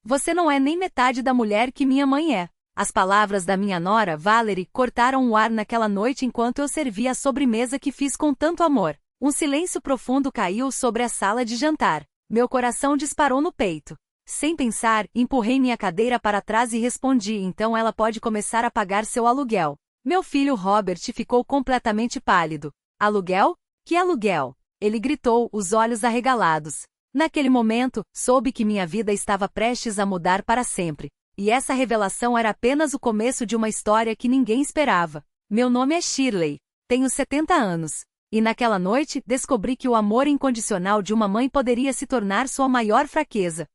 Você não é nem metade da mulher que minha mãe é. As palavras da minha nora, Valerie, cortaram o ar naquela noite enquanto eu servia a sobremesa que fiz com tanto amor. Um silêncio profundo caiu sobre a sala de jantar. Meu coração disparou no peito. Sem pensar, empurrei minha cadeira para trás e respondi: então ela pode começar a pagar seu aluguel. Meu filho Robert ficou completamente pálido. Aluguel? Que aluguel? Ele gritou, os olhos arregalados. Naquele momento, soube que minha vida estava prestes a mudar para sempre. E essa revelação era apenas o começo de uma história que ninguém esperava. Meu nome é Shirley. Tenho 70 anos. E naquela noite, descobri que o amor incondicional de uma mãe poderia se tornar sua maior fraqueza.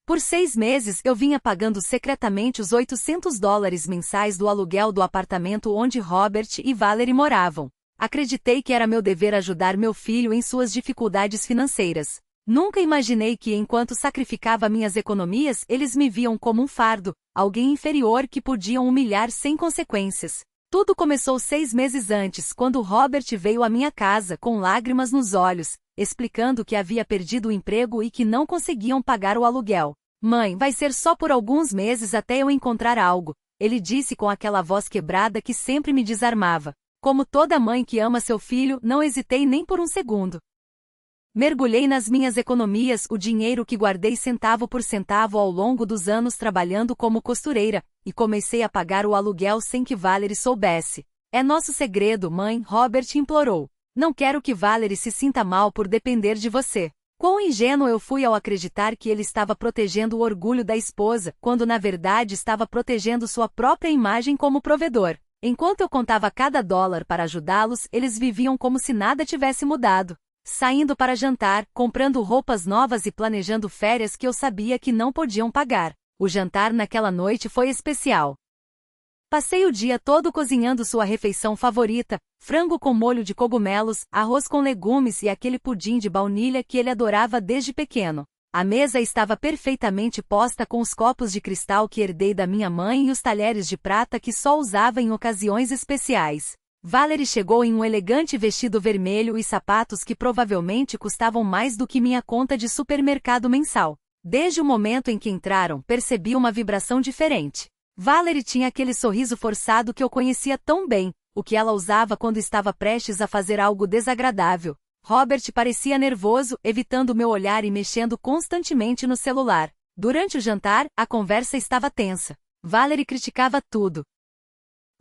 Por 6 meses eu vinha pagando secretamente os $800 mensais do aluguel do apartamento onde Robert e Valerie moravam. Acreditei que era meu dever ajudar meu filho em suas dificuldades financeiras. Nunca imaginei que enquanto sacrificava minhas economias eles me viam como um fardo, alguém inferior que podiam humilhar sem consequências. Tudo começou 6 meses antes, quando Robert veio à minha casa com lágrimas nos olhos, explicando que havia perdido o emprego e que não conseguiam pagar o aluguel. Mãe, vai ser só por alguns meses até eu encontrar algo, ele disse com aquela voz quebrada que sempre me desarmava. Como toda mãe que ama seu filho, não hesitei nem por um segundo. Mergulhei nas minhas economias, o dinheiro que guardei centavo por centavo ao longo dos anos trabalhando como costureira, e comecei a pagar o aluguel sem que Valerie soubesse. É nosso segredo, mãe, Robert implorou. Não quero que Valerie se sinta mal por depender de você. Quão ingênuo eu fui ao acreditar que ele estava protegendo o orgulho da esposa, quando na verdade estava protegendo sua própria imagem como provedor. Enquanto eu contava cada dólar para ajudá-los, eles viviam como se nada tivesse mudado. Saindo para jantar, comprando roupas novas e planejando férias que eu sabia que não podiam pagar. O jantar naquela noite foi especial. Passei o dia todo cozinhando sua refeição favorita, frango com molho de cogumelos, arroz com legumes e aquele pudim de baunilha que ele adorava desde pequeno. A mesa estava perfeitamente posta com os copos de cristal que herdei da minha mãe e os talheres de prata que só usava em ocasiões especiais. Valerie chegou em um elegante vestido vermelho e sapatos que provavelmente custavam mais do que minha conta de supermercado mensal. Desde o momento em que entraram, percebi uma vibração diferente. Valerie tinha aquele sorriso forçado que eu conhecia tão bem, o que ela usava quando estava prestes a fazer algo desagradável. Robert parecia nervoso, evitando meu olhar e mexendo constantemente no celular. Durante o jantar, a conversa estava tensa. Valerie criticava tudo.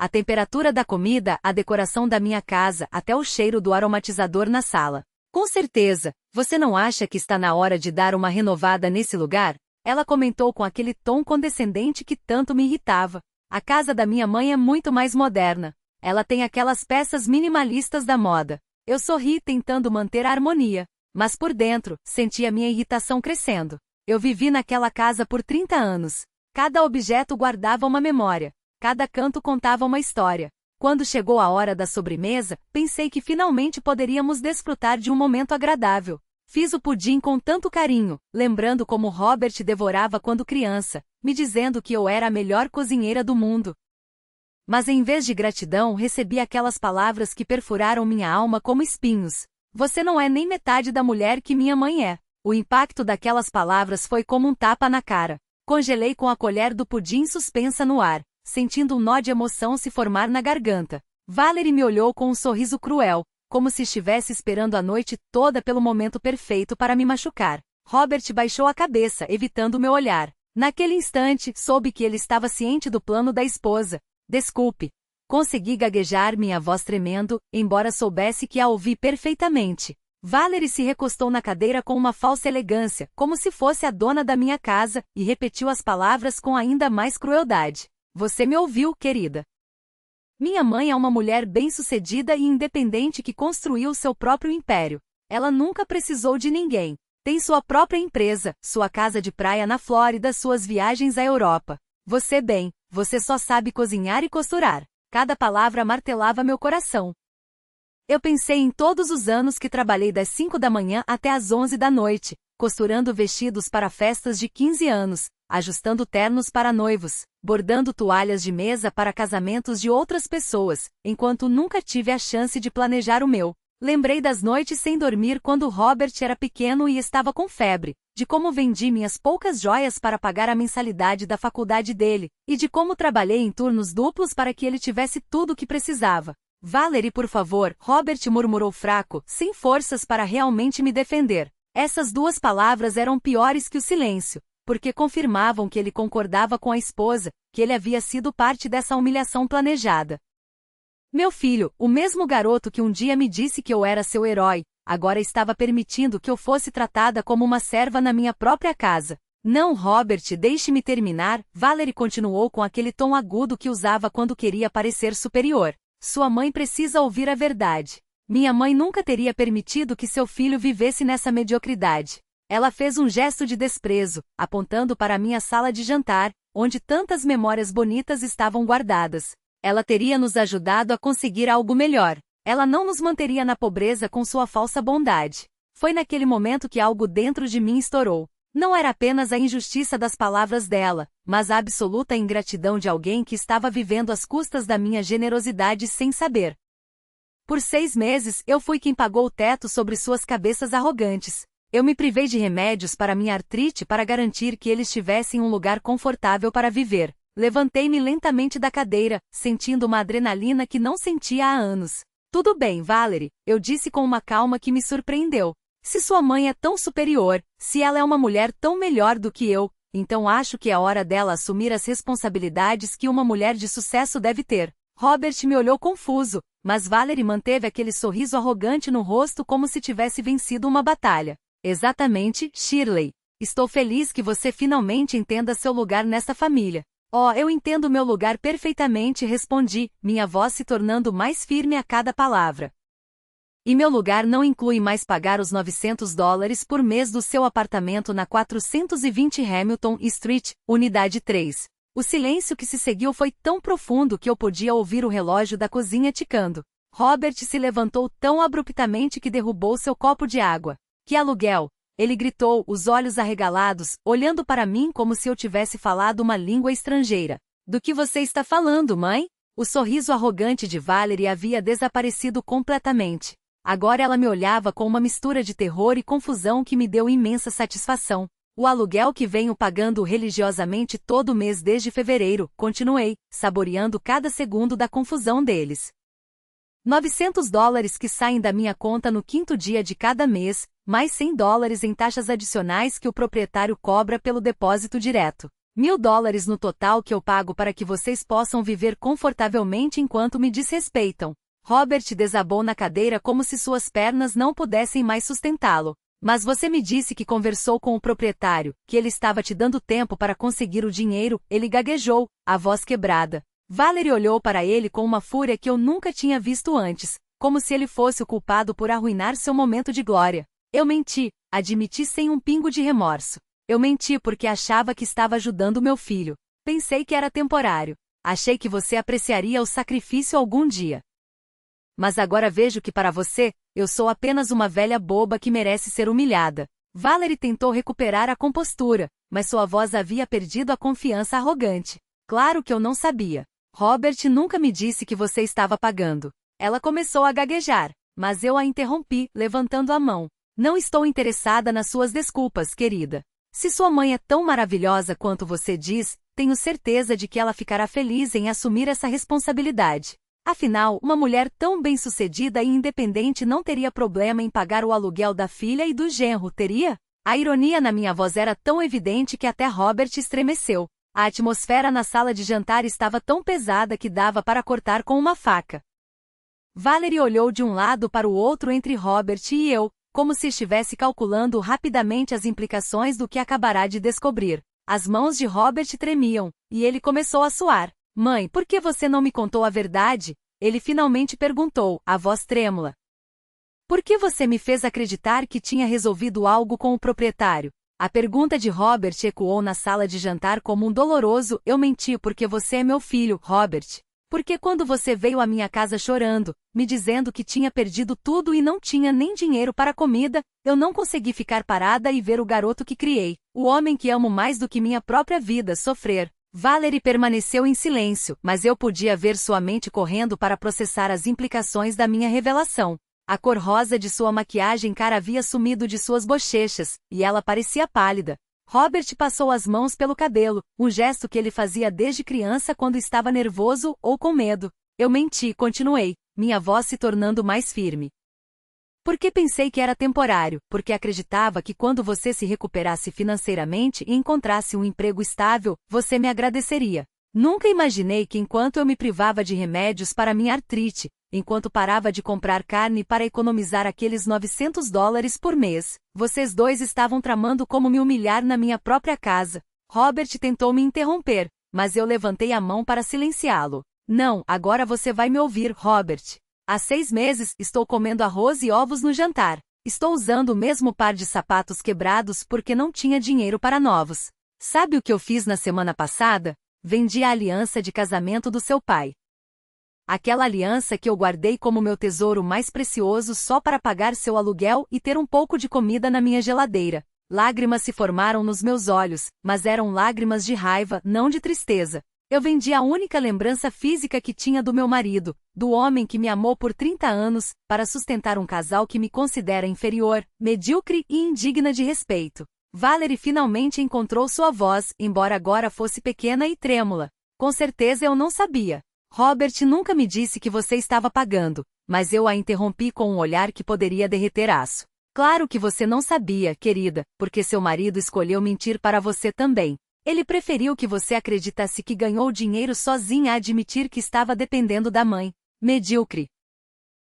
A temperatura da comida, a decoração da minha casa, até o cheiro do aromatizador na sala. Com certeza, você não acha que está na hora de dar uma renovada nesse lugar? Ela comentou com aquele tom condescendente que tanto me irritava. A casa da minha mãe é muito mais moderna. Ela tem aquelas peças minimalistas da moda. Eu sorri tentando manter a harmonia. Mas por dentro, senti a minha irritação crescendo. Eu vivi naquela casa por 30 anos. Cada objeto guardava uma memória. Cada canto contava uma história. Quando chegou a hora da sobremesa, pensei que finalmente poderíamos desfrutar de um momento agradável. Fiz o pudim com tanto carinho, lembrando como Robert devorava quando criança, me dizendo que eu era a melhor cozinheira do mundo. Mas em vez de gratidão, recebi aquelas palavras que perfuraram minha alma como espinhos. Você não é nem metade da mulher que minha mãe é. O impacto daquelas palavras foi como um tapa na cara. Congelei com a colher do pudim suspensa no ar, sentindo um nó de emoção se formar na garganta. Valerie me olhou com um sorriso cruel, como se estivesse esperando a noite toda pelo momento perfeito para me machucar. Robert baixou a cabeça, evitando meu olhar. Naquele instante, soube que ele estava ciente do plano da esposa. Desculpe. Consegui gaguejar, minha voz tremendo, embora soubesse que a ouvi perfeitamente. Valerie se recostou na cadeira com uma falsa elegância, como se fosse a dona da minha casa, e repetiu as palavras com ainda mais crueldade. Você me ouviu, querida. Minha mãe é uma mulher bem-sucedida e independente que construiu seu próprio império. Ela nunca precisou de ninguém. Tem sua própria empresa, sua casa de praia na Flórida, suas viagens à Europa. Você só sabe cozinhar e costurar. Cada palavra martelava meu coração. Eu pensei em todos os anos que trabalhei das 5 da manhã até as 11 da noite, costurando vestidos para festas de 15 anos, ajustando ternos para noivos, bordando toalhas de mesa para casamentos de outras pessoas, enquanto nunca tive a chance de planejar o meu. Lembrei das noites sem dormir quando Robert era pequeno e estava com febre, de como vendi minhas poucas joias para pagar a mensalidade da faculdade dele, e de como trabalhei em turnos duplos para que ele tivesse tudo o que precisava. Valerie, por favor, Robert murmurou fraco, sem forças para realmente me defender. Essas duas palavras eram piores que o silêncio, porque confirmavam que ele concordava com a esposa, que ele havia sido parte dessa humilhação planejada. Meu filho, o mesmo garoto que um dia me disse que eu era seu herói, agora estava permitindo que eu fosse tratada como uma serva na minha própria casa. Não, Robert, deixe-me terminar, Valerie continuou com aquele tom agudo que usava quando queria parecer superior. Sua mãe precisa ouvir a verdade. Minha mãe nunca teria permitido que seu filho vivesse nessa mediocridade. Ela fez um gesto de desprezo, apontando para a minha sala de jantar, onde tantas memórias bonitas estavam guardadas. Ela teria nos ajudado a conseguir algo melhor. Ela não nos manteria na pobreza com sua falsa bondade. Foi naquele momento que algo dentro de mim estourou. Não era apenas a injustiça das palavras dela, mas a absoluta ingratidão de alguém que estava vivendo às custas da minha generosidade sem saber. Por 6 meses, eu fui quem pagou o teto sobre suas cabeças arrogantes. Eu me privei de remédios para minha artrite para garantir que eles tivessem um lugar confortável para viver. Levantei-me lentamente da cadeira, sentindo uma adrenalina que não sentia há anos. Tudo bem, Valerie, eu disse com uma calma que me surpreendeu. Se sua mãe é tão superior, se ela é uma mulher tão melhor do que eu, então acho que é hora dela assumir as responsabilidades que uma mulher de sucesso deve ter. Robert me olhou confuso, mas Valerie manteve aquele sorriso arrogante no rosto como se tivesse vencido uma batalha. Exatamente, Shirley. Estou feliz que você finalmente entenda seu lugar nessa família. Oh, eu entendo meu lugar perfeitamente, respondi, minha voz se tornando mais firme a cada palavra. E meu lugar não inclui mais pagar os $900 por mês do seu apartamento na 420 Hamilton Street, unidade 3. O silêncio que se seguiu foi tão profundo que eu podia ouvir o relógio da cozinha ticando. Robert se levantou tão abruptamente que derrubou seu copo de água. Que aluguel! Ele gritou, os olhos arregalados, olhando para mim como se eu tivesse falado uma língua estrangeira. Do que você está falando, mãe? O sorriso arrogante de Valerie havia desaparecido completamente. Agora ela me olhava com uma mistura de terror e confusão que me deu imensa satisfação. O aluguel que venho pagando religiosamente todo mês desde fevereiro, continuei, saboreando cada segundo da confusão deles. $900 que saem da minha conta no 5º dia de cada mês, mais $100 em taxas adicionais que o proprietário cobra pelo depósito direto. $1.000 no total que eu pago para que vocês possam viver confortavelmente enquanto me desrespeitam. Robert desabou na cadeira como se suas pernas não pudessem mais sustentá-lo. Mas você me disse que conversou com o proprietário, que ele estava te dando tempo para conseguir o dinheiro, ele gaguejou, a voz quebrada. Valerie olhou para ele com uma fúria que eu nunca tinha visto antes, como se ele fosse o culpado por arruinar seu momento de glória. Eu menti, admiti sem um pingo de remorso. Eu menti porque achava que estava ajudando meu filho. Pensei que era temporário. Achei que você apreciaria o sacrifício algum dia. Mas agora vejo que para você, eu sou apenas uma velha boba que merece ser humilhada. Valerie tentou recuperar a compostura, mas sua voz havia perdido a confiança arrogante. Claro que eu não sabia. Robert nunca me disse que você estava pagando. Ela começou a gaguejar, mas eu a interrompi, levantando a mão. Não estou interessada nas suas desculpas, querida. Se sua mãe é tão maravilhosa quanto você diz, tenho certeza de que ela ficará feliz em assumir essa responsabilidade. Afinal, uma mulher tão bem-sucedida e independente não teria problema em pagar o aluguel da filha e do genro, teria? A ironia na minha voz era tão evidente que até Robert estremeceu. A atmosfera na sala de jantar estava tão pesada que dava para cortar com uma faca. Valerie olhou de um lado para o outro entre Robert e eu, como se estivesse calculando rapidamente as implicações do que acabará de descobrir. As mãos de Robert tremiam, e ele começou a suar. Mãe, por que você não me contou a verdade? Ele finalmente perguntou, a voz trêmula. Por que você me fez acreditar que tinha resolvido algo com o proprietário? A pergunta de Robert ecoou na sala de jantar como um doloroso, eu menti porque você é meu filho, Robert. Porque quando você veio à minha casa chorando, me dizendo que tinha perdido tudo e não tinha nem dinheiro para comida, eu não consegui ficar parada e ver o garoto que criei, o homem que amo mais do que minha própria vida, sofrer. Valerie permaneceu em silêncio, mas eu podia ver sua mente correndo para processar as implicações da minha revelação. A cor rosa de sua maquiagem cara havia sumido de suas bochechas, e ela parecia pálida. Robert passou as mãos pelo cabelo, um gesto que ele fazia desde criança quando estava nervoso ou com medo. Eu menti, continuei, minha voz se tornando mais firme. Porque pensei que era temporário, porque acreditava que quando você se recuperasse financeiramente e encontrasse um emprego estável, você me agradeceria. Nunca imaginei que enquanto eu me privava de remédios para minha artrite, enquanto parava de comprar carne para economizar aqueles $900 por mês, vocês dois estavam tramando como me humilhar na minha própria casa. Robert tentou me interromper, mas eu levantei a mão para silenciá-lo. Não, agora você vai me ouvir, Robert. Há 6 meses, estou comendo arroz e ovos no jantar. Estou usando o mesmo par de sapatos quebrados porque não tinha dinheiro para novos. Sabe o que eu fiz na semana passada? Vendi a aliança de casamento do seu pai. Aquela aliança que eu guardei como meu tesouro mais precioso só para pagar seu aluguel e ter um pouco de comida na minha geladeira. Lágrimas se formaram nos meus olhos, mas eram lágrimas de raiva, não de tristeza. Eu vendi a única lembrança física que tinha do meu marido, do homem que me amou por 30 anos, para sustentar um casal que me considera inferior, medíocre e indigna de respeito. Valerie finalmente encontrou sua voz, embora agora fosse pequena e trêmula. Com certeza eu não sabia. Robert nunca me disse que você estava pagando, mas eu a interrompi com um olhar que poderia derreter aço. Claro que você não sabia, querida, porque seu marido escolheu mentir para você também. Ele preferiu que você acreditasse que ganhou dinheiro sozinha a admitir que estava dependendo da mãe. Medíocre.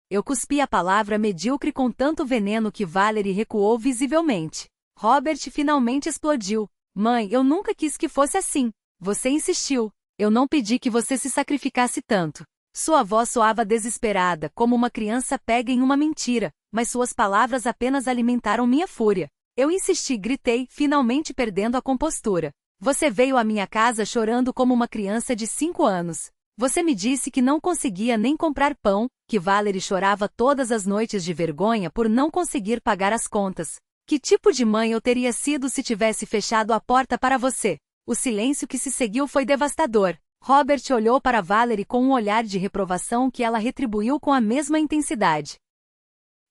Eu cuspi a palavra medíocre com tanto veneno que Valerie recuou visivelmente. Robert finalmente explodiu. Mãe, eu nunca quis que fosse assim. Você insistiu. Eu não pedi que você se sacrificasse tanto. Sua voz soava desesperada, como uma criança pega em uma mentira, mas suas palavras apenas alimentaram minha fúria. Eu insisti, gritei, finalmente perdendo a compostura. Você veio à minha casa chorando como uma criança de 5 anos. Você me disse que não conseguia nem comprar pão, que Valerie chorava todas as noites de vergonha por não conseguir pagar as contas. Que tipo de mãe eu teria sido se tivesse fechado a porta para você? O silêncio que se seguiu foi devastador. Robert olhou para Valerie com um olhar de reprovação que ela retribuiu com a mesma intensidade.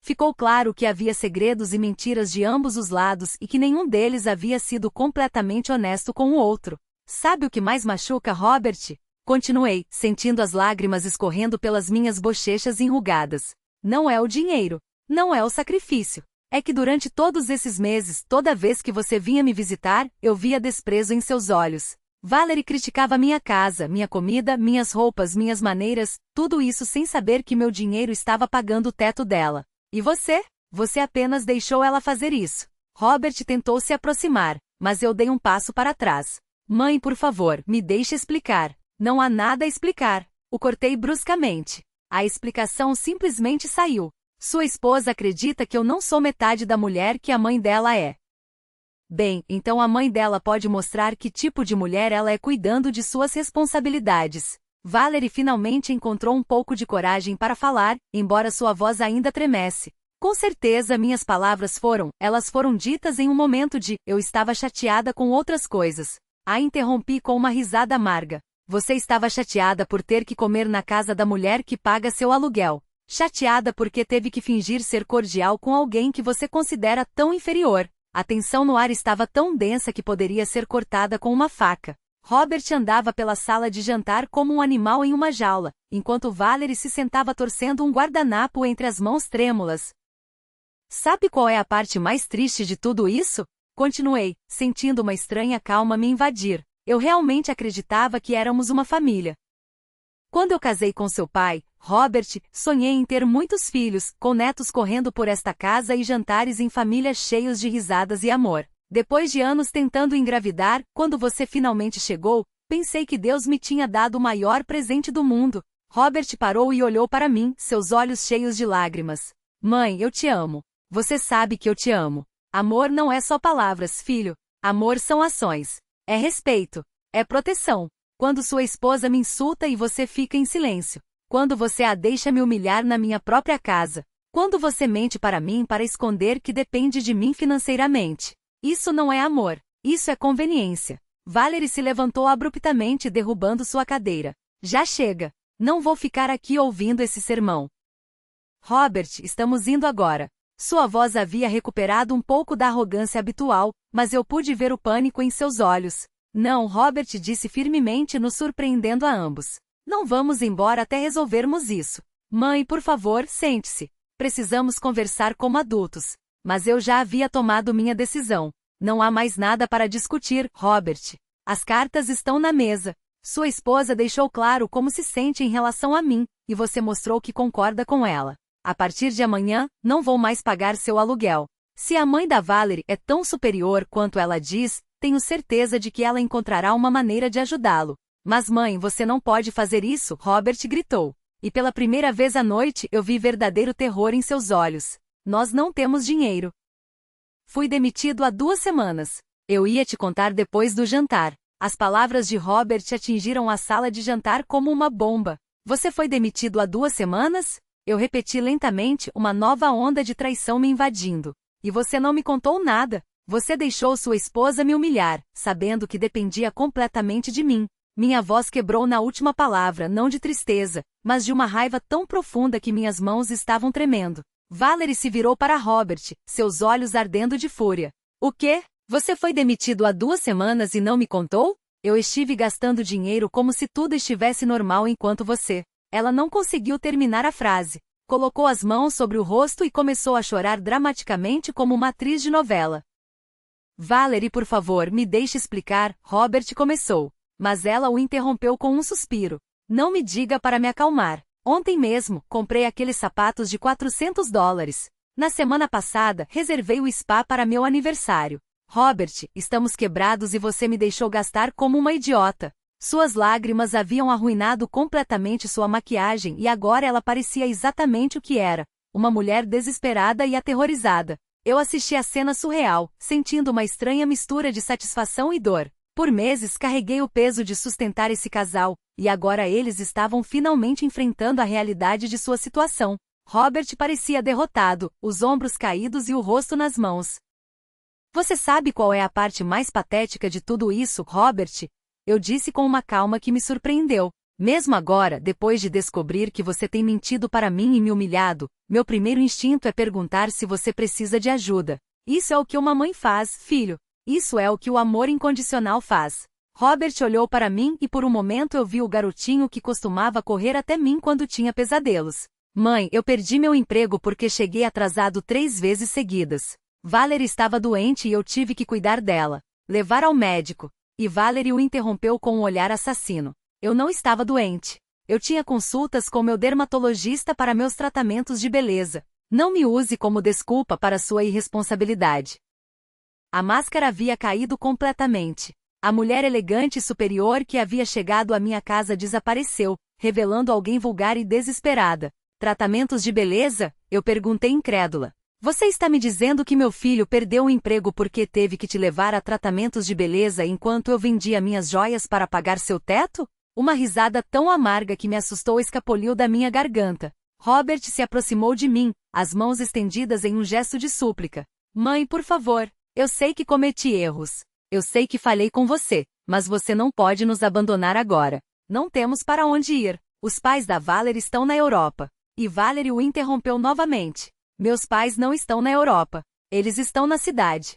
Ficou claro que havia segredos e mentiras de ambos os lados e que nenhum deles havia sido completamente honesto com o outro. Sabe o que mais machuca, Robert? Continuei, sentindo as lágrimas escorrendo pelas minhas bochechas enrugadas. Não é o dinheiro. Não é o sacrifício. É que durante todos esses meses, toda vez que você vinha me visitar, eu via desprezo em seus olhos. Valerie criticava minha casa, minha comida, minhas roupas, minhas maneiras, tudo isso sem saber que meu dinheiro estava pagando o teto dela. E você? Você apenas deixou ela fazer isso. Robert tentou se aproximar, mas eu dei um passo para trás. Mãe, por favor, me deixe explicar. Não há nada a explicar. O cortei bruscamente. A explicação simplesmente saiu. Sua esposa acredita que eu não sou metade da mulher que a mãe dela é. Bem, então a mãe dela pode mostrar que tipo de mulher ela é cuidando de suas responsabilidades. Valerie finalmente encontrou um pouco de coragem para falar, embora sua voz ainda tremesse. Com certeza minhas palavras elas foram ditas em um momento de, eu estava chateada com outras coisas. A interrompi com uma risada amarga. Você estava chateada por ter que comer na casa da mulher que paga seu aluguel. Chateada porque teve que fingir ser cordial com alguém que você considera tão inferior. A tensão no ar estava tão densa que poderia ser cortada com uma faca. Robert andava pela sala de jantar como um animal em uma jaula, enquanto Valerie se sentava torcendo um guardanapo entre as mãos trêmulas. Sabe qual é a parte mais triste de tudo isso? Continuei, sentindo uma estranha calma me invadir. Eu realmente acreditava que éramos uma família. Quando eu casei com seu pai, Robert, sonhei em ter muitos filhos, com netos correndo por esta casa e jantares em família cheios de risadas e amor. Depois de anos tentando engravidar, quando você finalmente chegou, pensei que Deus me tinha dado o maior presente do mundo. Robert parou e olhou para mim, seus olhos cheios de lágrimas. Mãe, eu te amo. Você sabe que eu te amo. Amor não é só palavras, filho. Amor são ações. É respeito. É proteção. Quando sua esposa me insulta e você fica em silêncio. Quando você a deixa me humilhar na minha própria casa. Quando você mente para mim para esconder que depende de mim financeiramente. Isso não é amor. Isso é conveniência. Valerie se levantou abruptamente derrubando sua cadeira. Já chega. Não vou ficar aqui ouvindo esse sermão. Robert, estamos indo agora. Sua voz havia recuperado um pouco da arrogância habitual, mas eu pude ver o pânico em seus olhos. Não, Robert disse firmemente, nos surpreendendo a ambos. Não vamos embora até resolvermos isso. Mãe, por favor, sente-se. Precisamos conversar como adultos. Mas eu já havia tomado minha decisão. Não há mais nada para discutir, Robert. As cartas estão na mesa. Sua esposa deixou claro como se sente em relação a mim, e você mostrou que concorda com ela. A partir de amanhã, não vou mais pagar seu aluguel. Se a mãe da Valerie é tão superior quanto ela diz, tenho certeza de que ela encontrará uma maneira de ajudá-lo. Mas mãe, você não pode fazer isso, Robert gritou. E pela primeira vez à noite eu vi verdadeiro terror em seus olhos. Nós não temos dinheiro. Fui demitido há 2 semanas. Eu ia te contar depois do jantar. As palavras de Robert atingiram a sala de jantar como uma bomba. Você foi demitido há 2 semanas? Eu repeti lentamente, uma nova onda de traição me invadindo. E você não me contou nada. Você deixou sua esposa me humilhar, sabendo que dependia completamente de mim. Minha voz quebrou na última palavra, não de tristeza, mas de uma raiva tão profunda que minhas mãos estavam tremendo. Valerie se virou para Robert, seus olhos ardendo de fúria. O quê? Você foi demitido há 2 semanas e não me contou? Eu estive gastando dinheiro como se tudo estivesse normal enquanto você. Ela não conseguiu terminar a frase. Colocou as mãos sobre o rosto e começou a chorar dramaticamente como uma atriz de novela. Valerie, por favor, me deixe explicar, Robert começou. Mas ela o interrompeu com um suspiro. Não me diga para me acalmar. Ontem mesmo, comprei aqueles sapatos de $400. Na semana passada, reservei o spa para meu aniversário. Robert, estamos quebrados e você me deixou gastar como uma idiota. Suas lágrimas haviam arruinado completamente sua maquiagem e agora ela parecia exatamente o que era, uma mulher desesperada e aterrorizada. Eu assisti a cena surreal, sentindo uma estranha mistura de satisfação e dor. Por meses carreguei o peso de sustentar esse casal, e agora eles estavam finalmente enfrentando a realidade de sua situação. Robert parecia derrotado, os ombros caídos e o rosto nas mãos. Você sabe qual é a parte mais patética de tudo isso, Robert? Eu disse com uma calma que me surpreendeu. Mesmo agora, depois de descobrir que você tem mentido para mim e me humilhado, meu primeiro instinto é perguntar se você precisa de ajuda. Isso é o que uma mãe faz, filho. Isso é o que o amor incondicional faz. Robert olhou para mim e por um momento eu vi o garotinho que costumava correr até mim quando tinha pesadelos. Mãe, eu perdi meu emprego porque cheguei atrasado 3 vezes seguidas. Valerie estava doente e eu tive que cuidar dela. Levar ao médico. E Valerie o interrompeu com um olhar assassino. Eu não estava doente. Eu tinha consultas com meu dermatologista para meus tratamentos de beleza. Não me use como desculpa para sua irresponsabilidade. A máscara havia caído completamente. A mulher elegante e superior que havia chegado à minha casa desapareceu, revelando alguém vulgar e desesperada. Tratamentos de beleza? Eu perguntei incrédula. Você está me dizendo que meu filho perdeu o emprego porque teve que te levar a tratamentos de beleza enquanto eu vendia minhas joias para pagar seu teto? Uma risada tão amarga que me assustou escapuliu da minha garganta. Robert se aproximou de mim, as mãos estendidas em um gesto de súplica. Mãe, por favor. Eu sei que cometi erros. Eu sei que falhei com você, mas você não pode nos abandonar agora. Não temos para onde ir. Os pais da Valerie estão na Europa. E Valerie o interrompeu novamente. Meus pais não estão na Europa. Eles estão na cidade.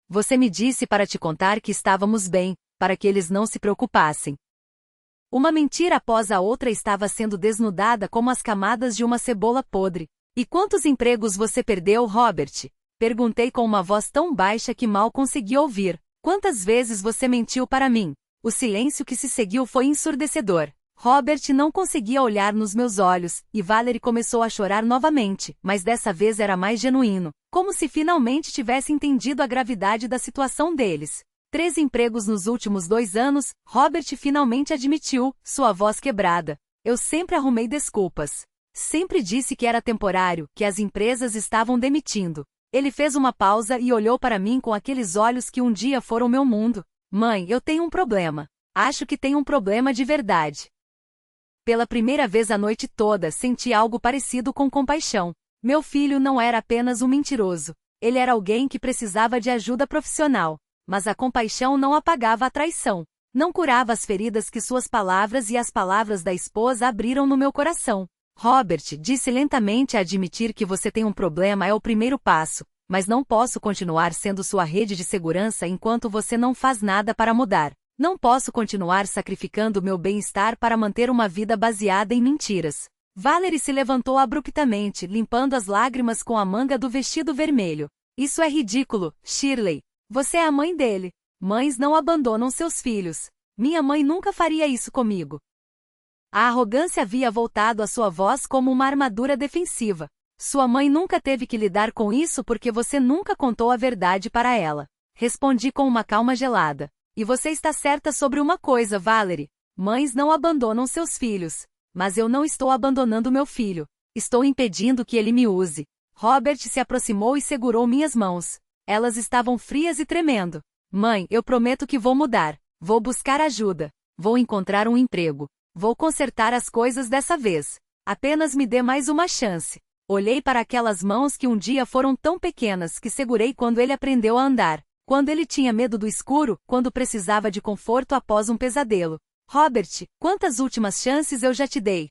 Você me disse para te contar que estávamos bem, para que eles não se preocupassem. Uma mentira após a outra estava sendo desnudada como as camadas de uma cebola podre. E quantos empregos você perdeu, Robert? Perguntei com uma voz tão baixa que mal consegui ouvir. Quantas vezes você mentiu para mim? O silêncio que se seguiu foi ensurdecedor. Robert não conseguia olhar nos meus olhos, e Valerie começou a chorar novamente, mas dessa vez era mais genuíno, como se finalmente tivesse entendido a gravidade da situação deles. 3 empregos nos últimos 2 anos, Robert finalmente admitiu, sua voz quebrada. Eu sempre arrumei desculpas. Sempre disse que era temporário, que as empresas estavam demitindo. Ele fez uma pausa e olhou para mim com aqueles olhos que um dia foram meu mundo. Mãe, eu tenho um problema. Acho que tenho um problema de verdade. Pela primeira vez a noite toda senti algo parecido com compaixão. Meu filho não era apenas um mentiroso. Ele era alguém que precisava de ajuda profissional. Mas a compaixão não apagava a traição. Não curava as feridas que suas palavras e as palavras da esposa abriram no meu coração. Robert disse lentamente: admitir que você tem um problema é o primeiro passo, mas não posso continuar sendo sua rede de segurança enquanto você não faz nada para mudar. Não posso continuar sacrificando meu bem-estar para manter uma vida baseada em mentiras. Valerie se levantou abruptamente, limpando as lágrimas com a manga do vestido vermelho. Isso é ridículo, Shirley. Você é a mãe dele. Mães não abandonam seus filhos. Minha mãe nunca faria isso comigo. A arrogância havia voltado à sua voz como uma armadura defensiva. Sua mãe nunca teve que lidar com isso porque você nunca contou a verdade para ela. Respondi com uma calma gelada. E você está certa sobre uma coisa, Valerie. Mães não abandonam seus filhos. Mas eu não estou abandonando meu filho. Estou impedindo que ele me use. Robert se aproximou e segurou minhas mãos. Elas estavam frias e tremendo. Mãe, eu prometo que vou mudar. Vou buscar ajuda. Vou encontrar um emprego. Vou consertar as coisas dessa vez. Apenas me dê mais uma chance. Olhei para aquelas mãos que um dia foram tão pequenas que segurei quando ele aprendeu a andar. Quando ele tinha medo do escuro, quando precisava de conforto após um pesadelo. Robert, quantas últimas chances eu já te dei?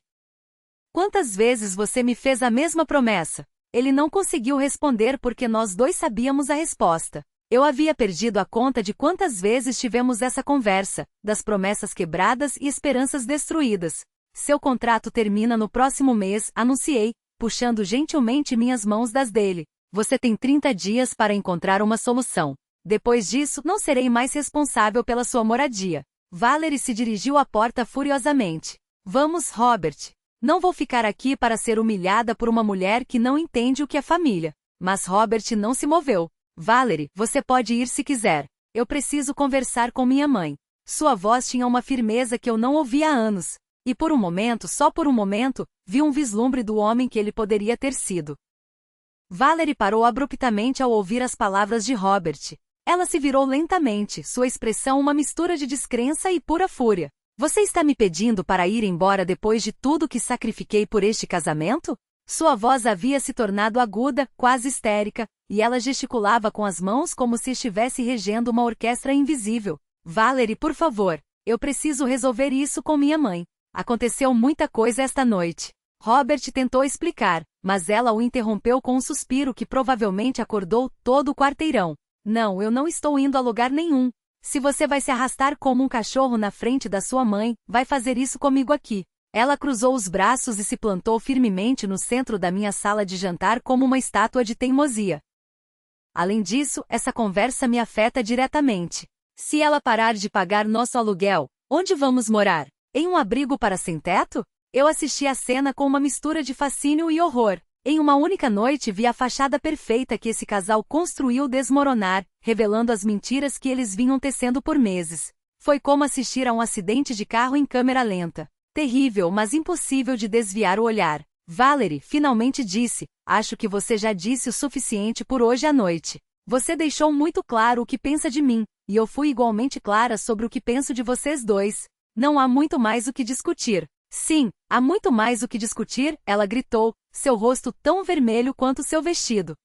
Quantas vezes você me fez a mesma promessa? Ele não conseguiu responder porque nós dois sabíamos a resposta. Eu havia perdido a conta de quantas vezes tivemos essa conversa, das promessas quebradas e esperanças destruídas. Seu contrato termina no próximo mês, anunciei, puxando gentilmente minhas mãos das dele. Você tem 30 dias para encontrar uma solução. Depois disso, não serei mais responsável pela sua moradia. Valerie se dirigiu à porta furiosamente. Vamos, Robert. Não vou ficar aqui para ser humilhada por uma mulher que não entende o que é família. Mas Robert não se moveu. Valerie, você pode ir se quiser. Eu preciso conversar com minha mãe. Sua voz tinha uma firmeza que eu não ouvia há anos. E por um momento, só por um momento, vi um vislumbre do homem que ele poderia ter sido. Valerie parou abruptamente ao ouvir as palavras de Robert. Ela se virou lentamente, sua expressão uma mistura de descrença e pura fúria. Você está me pedindo para ir embora depois de tudo que sacrifiquei por este casamento? Sua voz havia se tornado aguda, quase histérica, e ela gesticulava com as mãos como se estivesse regendo uma orquestra invisível. Valerie, por favor, eu preciso resolver isso com minha mãe. Aconteceu muita coisa esta noite. Robert tentou explicar, mas ela o interrompeu com um suspiro que provavelmente acordou todo o quarteirão. Não, eu não estou indo a lugar nenhum. Se você vai se arrastar como um cachorro na frente da sua mãe, vai fazer isso comigo aqui. Ela cruzou os braços e se plantou firmemente no centro da minha sala de jantar como uma estátua de teimosia. Além disso, essa conversa me afeta diretamente. Se ela parar de pagar nosso aluguel, onde vamos morar? Em um abrigo para sem-teto? Eu assisti à cena com uma mistura de fascínio e horror. Em uma única noite vi a fachada perfeita que esse casal construiu desmoronar, revelando as mentiras que eles vinham tecendo por meses. Foi como assistir a um acidente de carro em câmera lenta. Terrível, mas impossível de desviar o olhar. Valerie, finalmente disse, acho que você já disse o suficiente por hoje à noite. Você deixou muito claro o que pensa de mim, e eu fui igualmente clara sobre o que penso de vocês dois. Não há muito mais o que discutir. Sim, há muito mais o que discutir, ela gritou, seu rosto tão vermelho quanto seu vestido.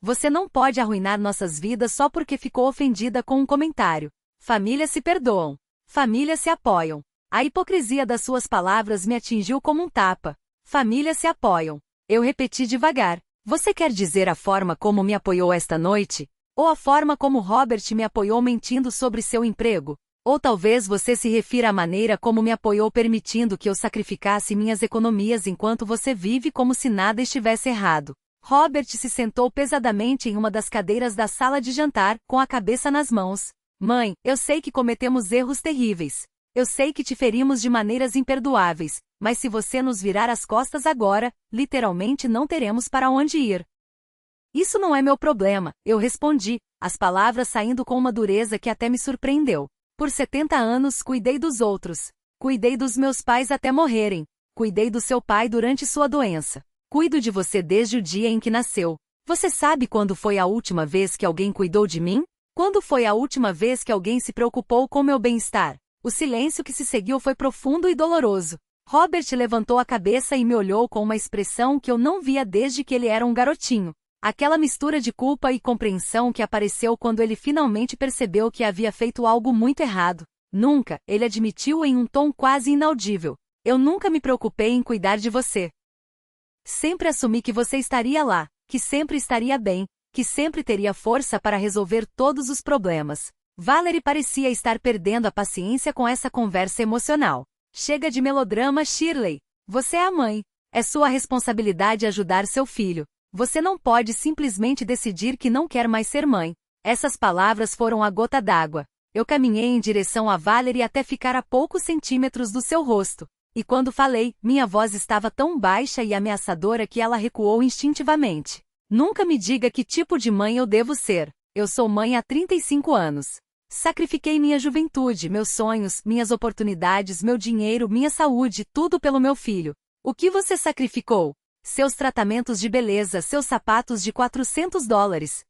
Você não pode arruinar nossas vidas só porque ficou ofendida com um comentário. Famílias se perdoam. Famílias se apoiam. A hipocrisia das suas palavras me atingiu como um tapa. Famílias se apoiam. Eu repeti devagar. Você quer dizer a forma como me apoiou esta noite? Ou a forma como Robert me apoiou mentindo sobre seu emprego? Ou talvez você se refira à maneira como me apoiou permitindo que eu sacrificasse minhas economias enquanto você vive como se nada estivesse errado. Robert se sentou pesadamente em uma das cadeiras da sala de jantar, com a cabeça nas mãos. Mãe, eu sei que cometemos erros terríveis. Eu sei que te ferimos de maneiras imperdoáveis, mas se você nos virar as costas agora, literalmente não teremos para onde ir. Isso não é meu problema, eu respondi, as palavras saindo com uma dureza que até me surpreendeu. Por 70 anos cuidei dos outros. Cuidei dos meus pais até morrerem. Cuidei do seu pai durante sua doença. Cuido de você desde o dia em que nasceu. Você sabe quando foi a última vez que alguém cuidou de mim? Quando foi a última vez que alguém se preocupou com meu bem-estar? O silêncio que se seguiu foi profundo e doloroso. Robert levantou a cabeça e me olhou com uma expressão que eu não via desde que ele era um garotinho. Aquela mistura de culpa e compreensão que apareceu quando ele finalmente percebeu que havia feito algo muito errado. Nunca, ele admitiu em um tom quase inaudível. Eu nunca me preocupei em cuidar de você. Sempre assumi que você estaria lá, que sempre estaria bem, que sempre teria força para resolver todos os problemas. Valerie parecia estar perdendo a paciência com essa conversa emocional. Chega de melodrama, Shirley. Você é a mãe. É sua responsabilidade ajudar seu filho. Você não pode simplesmente decidir que não quer mais ser mãe. Essas palavras foram a gota d'água. Eu caminhei em direção a Valerie até ficar a poucos centímetros do seu rosto. E quando falei, minha voz estava tão baixa e ameaçadora que ela recuou instintivamente. Nunca me diga que tipo de mãe eu devo ser. Eu sou mãe há 35 anos. Sacrifiquei minha juventude, meus sonhos, minhas oportunidades, meu dinheiro, minha saúde, tudo pelo meu filho. O que você sacrificou? Seus tratamentos de beleza, seus sapatos de $400.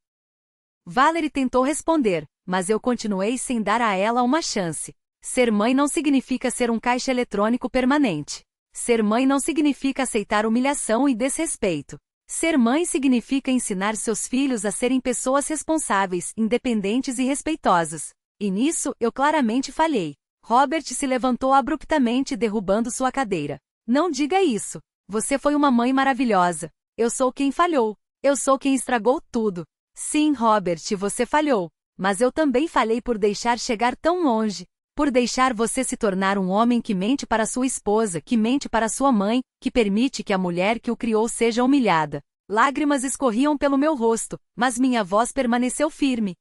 Valerie tentou responder, mas eu continuei sem dar a ela uma chance. Ser mãe não significa ser um caixa eletrônico permanente. Ser mãe não significa aceitar humilhação e desrespeito. Ser mãe significa ensinar seus filhos a serem pessoas responsáveis, independentes e respeitosas. E nisso, eu claramente falhei. Robert se levantou abruptamente, derrubando sua cadeira. Não diga isso. Você foi uma mãe maravilhosa. Eu sou quem falhou. Eu sou quem estragou tudo. Sim, Robert, você falhou. Mas eu também falhei por deixar chegar tão longe. Por deixar você se tornar um homem que mente para sua esposa, que mente para sua mãe, que permite que a mulher que o criou seja humilhada. Lágrimas escorriam pelo meu rosto, mas minha voz permaneceu firme.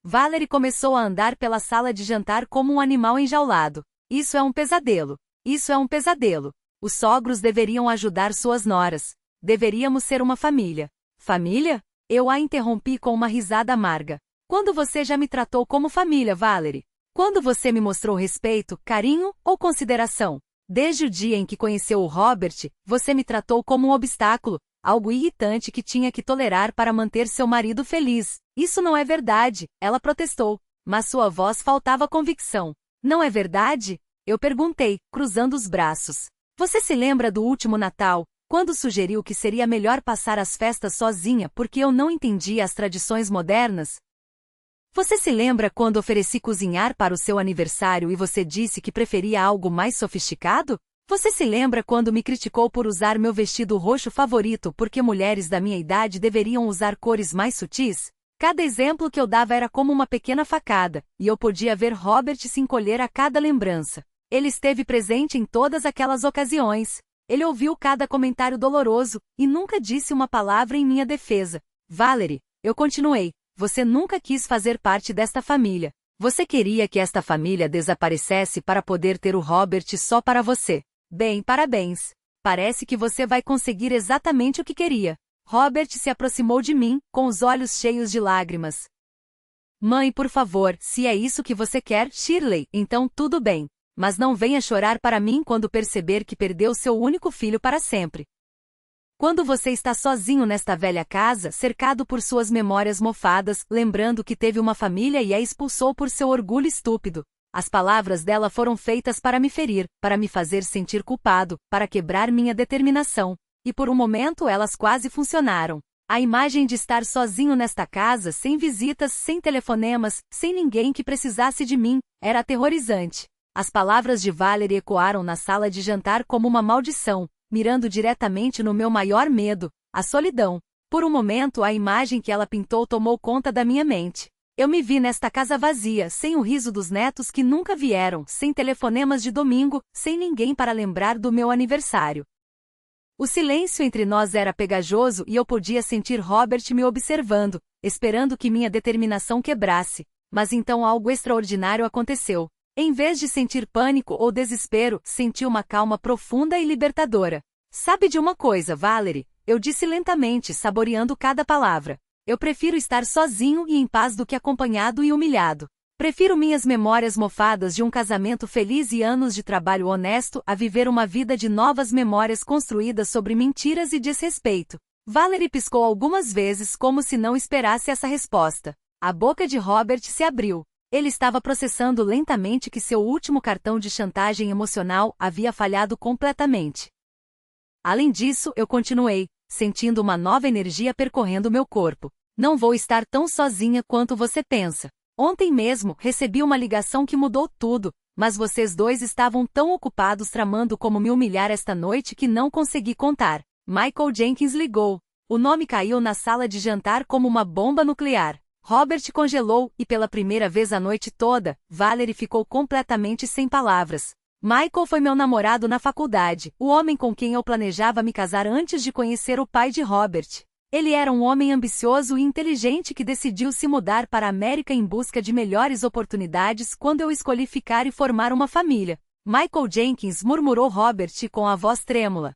Valerie começou a andar pela sala de jantar como um animal enjaulado. Isso é um pesadelo. Isso é um pesadelo. Os sogros deveriam ajudar suas noras. Deveríamos ser uma família. Família? Eu a interrompi com uma risada amarga. Quando você já me tratou como família, Valerie? Quando você me mostrou respeito, carinho ou consideração? Desde o dia em que conheceu o Robert, você me tratou como um obstáculo, algo irritante que tinha que tolerar para manter seu marido feliz. Isso não é verdade, ela protestou, mas sua voz faltava convicção. Não é verdade? Eu perguntei, cruzando os braços. Você se lembra do último Natal, quando sugeriu que seria melhor passar as festas sozinha porque eu não entendia as tradições modernas? Você se lembra quando ofereci cozinhar para o seu aniversário e você disse que preferia algo mais sofisticado? Você se lembra quando me criticou por usar meu vestido roxo favorito porque mulheres da minha idade deveriam usar cores mais sutis? Cada exemplo que eu dava era como uma pequena facada, e eu podia ver Robert se encolher a cada lembrança. Ele esteve presente em todas aquelas ocasiões. Ele ouviu cada comentário doloroso, e nunca disse uma palavra em minha defesa. Valerie, eu continuei. Você nunca quis fazer parte desta família. Você queria que esta família desaparecesse para poder ter o Robert só para você. Bem, parabéns. Parece que você vai conseguir exatamente o que queria. Robert se aproximou de mim, com os olhos cheios de lágrimas. Mãe, por favor, se é isso que você quer, Shirley, então tudo bem. Mas não venha chorar para mim quando perceber que perdeu seu único filho para sempre. Quando você está sozinho nesta velha casa, cercado por suas memórias mofadas, lembrando que teve uma família e a expulsou por seu orgulho estúpido. As palavras dela foram feitas para me ferir, para me fazer sentir culpado, para quebrar minha determinação. E por um momento elas quase funcionaram. A imagem de estar sozinho nesta casa, sem visitas, sem telefonemas, sem ninguém que precisasse de mim, era aterrorizante. As palavras de Valerie ecoaram na sala de jantar como uma maldição, mirando diretamente no meu maior medo, a solidão. Por um momento a imagem que ela pintou tomou conta da minha mente. Eu me vi nesta casa vazia, sem o riso dos netos que nunca vieram, sem telefonemas de domingo, sem ninguém para lembrar do meu aniversário. O silêncio entre nós era pegajoso e eu podia sentir Robert me observando, esperando que minha determinação quebrasse. Mas então algo extraordinário aconteceu. Em vez de sentir pânico ou desespero, senti uma calma profunda e libertadora. Sabe de uma coisa, Valerie? Eu disse lentamente, saboreando cada palavra. Eu prefiro estar sozinho e em paz do que acompanhado e humilhado. Prefiro minhas memórias mofadas de um casamento feliz e anos de trabalho honesto a viver uma vida de novas memórias construídas sobre mentiras e desrespeito. Valerie piscou algumas vezes como se não esperasse essa resposta. A boca de Robert se abriu. Ele estava processando lentamente que seu último cartão de chantagem emocional havia falhado completamente. Além disso, eu continuei, sentindo uma nova energia percorrendo meu corpo. Não vou estar tão sozinha quanto você pensa. Ontem mesmo, recebi uma ligação que mudou tudo. Mas vocês dois estavam tão ocupados tramando como me humilhar esta noite que não consegui contar. Michael Jenkins ligou. O nome caiu na sala de jantar como uma bomba nuclear. Robert congelou, e pela primeira vez a noite toda, Valerie ficou completamente sem palavras. Michael foi meu namorado na faculdade, o homem com quem eu planejava me casar antes de conhecer o pai de Robert. Ele era um homem ambicioso e inteligente que decidiu se mudar para a América em busca de melhores oportunidades quando eu escolhi ficar e formar uma família. Michael Jenkins, murmurou Robert com a voz trêmula.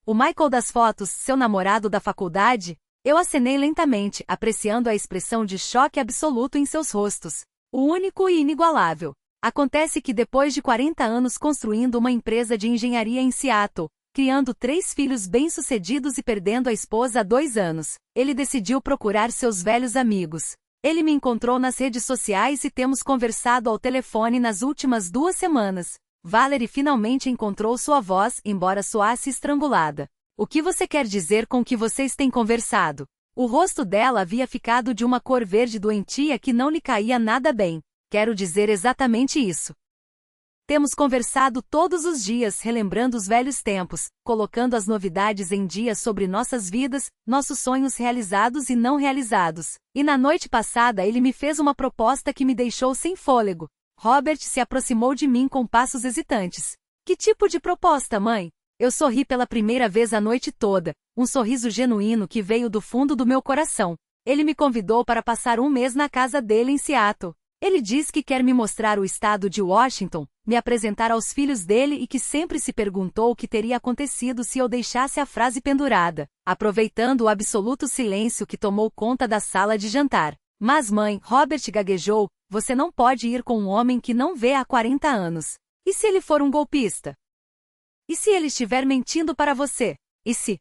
O Michael das fotos, seu namorado da faculdade? Eu acenei lentamente, apreciando a expressão de choque absoluto em seus rostos. O único e inigualável. Acontece que depois de 40 anos construindo uma empresa de engenharia em Seattle, criando 3 filhos bem-sucedidos e perdendo a esposa há 2 anos, ele decidiu procurar seus velhos amigos. Ele me encontrou nas redes sociais e temos conversado ao telefone nas últimas 2 semanas. Valerie finalmente encontrou sua voz, embora soasse estrangulada. O que você quer dizer com que vocês têm conversado? O rosto dela havia ficado de uma cor verde doentia que não lhe caía nada bem. Quero dizer exatamente isso. Temos conversado todos os dias, relembrando os velhos tempos, colocando as novidades em dia sobre nossas vidas, nossos sonhos realizados e não realizados. E na noite passada ele me fez uma proposta que me deixou sem fôlego. Robert se aproximou de mim com passos hesitantes. Que tipo de proposta, mãe? Eu sorri pela primeira vez a noite toda, um sorriso genuíno que veio do fundo do meu coração. Ele me convidou para passar 1 mês na casa dele em Seattle. Ele diz que quer me mostrar o estado de Washington, me apresentar aos filhos dele e que sempre se perguntou o que teria acontecido se eu deixasse a frase pendurada, aproveitando o absoluto silêncio que tomou conta da sala de jantar. Mas mãe, Robert gaguejou, você não pode ir com um homem que não vê há 40 anos. E se ele for um golpista? E se ele estiver mentindo para você? E se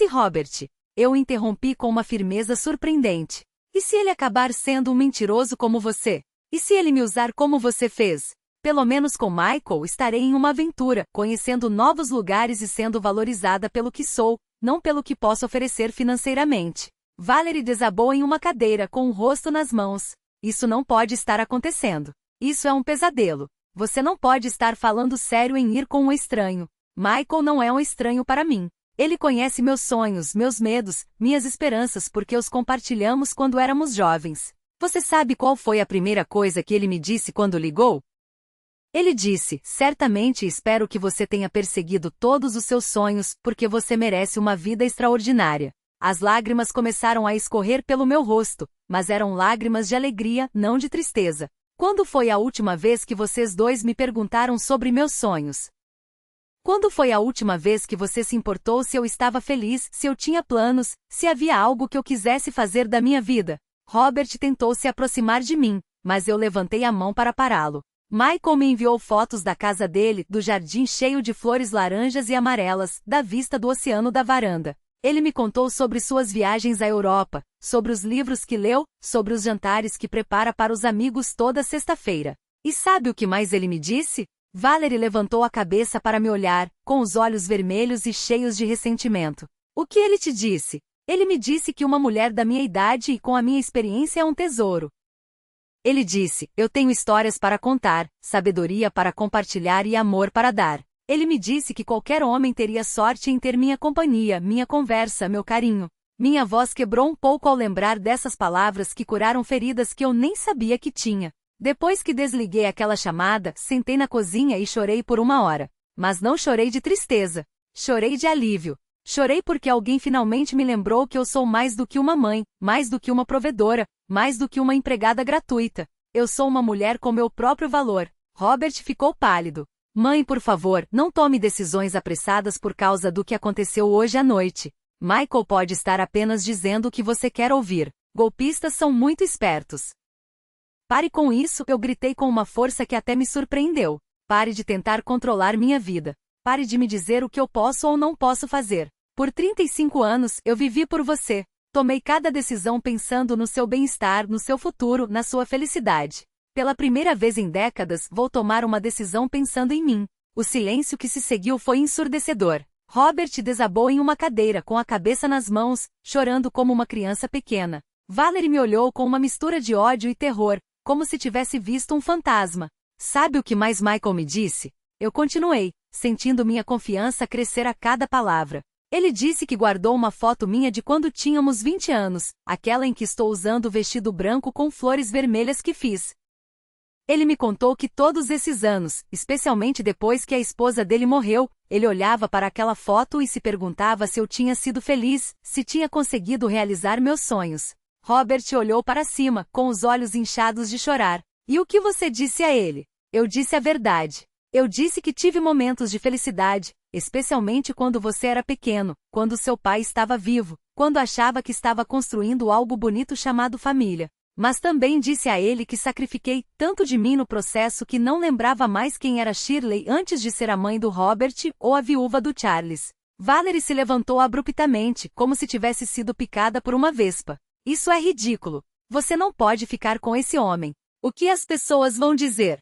Robert? Eu o interrompi com uma firmeza surpreendente. E se ele acabar sendo um mentiroso como você? E se ele me usar como você fez? Pelo menos com Michael estarei em uma aventura, conhecendo novos lugares e sendo valorizada pelo que sou, não pelo que posso oferecer financeiramente. Valerie desabou em uma cadeira com o rosto nas mãos. Isso não pode estar acontecendo. Isso é um pesadelo. Você não pode estar falando sério em ir com um estranho. Michael não é um estranho para mim. Ele conhece meus sonhos, meus medos, minhas esperanças porque os compartilhamos quando éramos jovens. Você sabe qual foi a primeira coisa que ele me disse quando ligou? Ele disse, certamente espero que você tenha perseguido todos os seus sonhos, porque você merece uma vida extraordinária. As lágrimas começaram a escorrer pelo meu rosto, mas eram lágrimas de alegria, não de tristeza. Quando foi a última vez que vocês dois me perguntaram sobre meus sonhos? Quando foi a última vez que você se importou se eu estava feliz, se eu tinha planos, se havia algo que eu quisesse fazer da minha vida? Robert tentou se aproximar de mim, mas eu levantei a mão para pará-lo. Michael me enviou fotos da casa dele, do jardim cheio de flores laranjas e amarelas, da vista do oceano da varanda. Ele me contou sobre suas viagens à Europa, sobre os livros que leu, sobre os jantares que prepara para os amigos toda sexta-feira. E sabe o que mais ele me disse? Valerie levantou a cabeça para me olhar, com os olhos vermelhos e cheios de ressentimento. O que ele te disse? Ele me disse que uma mulher da minha idade e com a minha experiência é um tesouro. Ele disse, eu tenho histórias para contar, sabedoria para compartilhar e amor para dar. Ele me disse que qualquer homem teria sorte em ter minha companhia, minha conversa, meu carinho. Minha voz quebrou um pouco ao lembrar dessas palavras que curaram feridas que eu nem sabia que tinha. Depois que desliguei aquela chamada, sentei na cozinha e chorei por 1 hora. Mas não chorei de tristeza. Chorei de alívio. Chorei porque alguém finalmente me lembrou que eu sou mais do que uma mãe, mais do que uma provedora, mais do que uma empregada gratuita. Eu sou uma mulher com meu próprio valor. Robert ficou pálido. Mãe, por favor, não tome decisões apressadas por causa do que aconteceu hoje à noite. Michael pode estar apenas dizendo o que você quer ouvir. Golpistas são muito espertos. Pare com isso, eu gritei com uma força que até me surpreendeu. Pare de tentar controlar minha vida. Pare de me dizer o que eu posso ou não posso fazer. Por 35 anos, eu vivi por você. Tomei cada decisão pensando no seu bem-estar, no seu futuro, na sua felicidade. Pela primeira vez em décadas, vou tomar uma decisão pensando em mim. O silêncio que se seguiu foi ensurdecedor. Robert desabou em uma cadeira com a cabeça nas mãos, chorando como uma criança pequena. Valerie me olhou com uma mistura de ódio e terror, como se tivesse visto um fantasma. Sabe o que mais Michael me disse? Eu continuei, sentindo minha confiança crescer a cada palavra. Ele disse que guardou uma foto minha de quando tínhamos 20 anos, aquela em que estou usando o vestido branco com flores vermelhas que fiz. Ele me contou que todos esses anos, especialmente depois que a esposa dele morreu, ele olhava para aquela foto e se perguntava se eu tinha sido feliz, se tinha conseguido realizar meus sonhos. Robert olhou para cima, com os olhos inchados de chorar. E o que você disse a ele? Eu disse a verdade. Eu disse que tive momentos de felicidade, especialmente quando você era pequeno, quando seu pai estava vivo, quando achava que estava construindo algo bonito chamado família. Mas também disse a ele que sacrifiquei tanto de mim no processo que não lembrava mais quem era Shirley antes de ser a mãe do Robert ou a viúva do Charles. Valerie se levantou abruptamente, como se tivesse sido picada por uma vespa. Isso é ridículo. Você não pode ficar com esse homem. O que as pessoas vão dizer?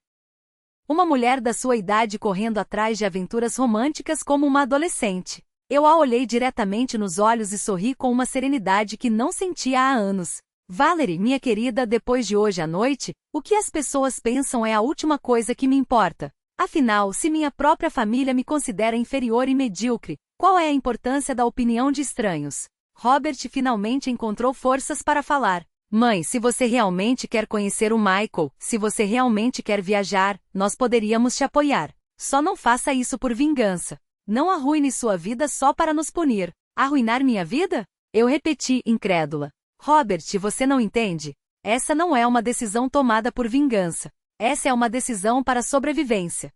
Uma mulher da sua idade correndo atrás de aventuras românticas como uma adolescente. Eu a olhei diretamente nos olhos e sorri com uma serenidade que não sentia há anos. Valerie, minha querida, depois de hoje à noite, o que as pessoas pensam é a última coisa que me importa. Afinal, se minha própria família me considera inferior e medíocre, qual é a importância da opinião de estranhos? Robert finalmente encontrou forças para falar. Mãe, se você realmente quer conhecer o Michael, se você realmente quer viajar, nós poderíamos te apoiar. Só não faça isso por vingança. Não arruine sua vida só para nos punir. Arruinar minha vida? Eu repeti, incrédula. Robert, você não entende? Essa não é uma decisão tomada por vingança. Essa é uma decisão para sobrevivência.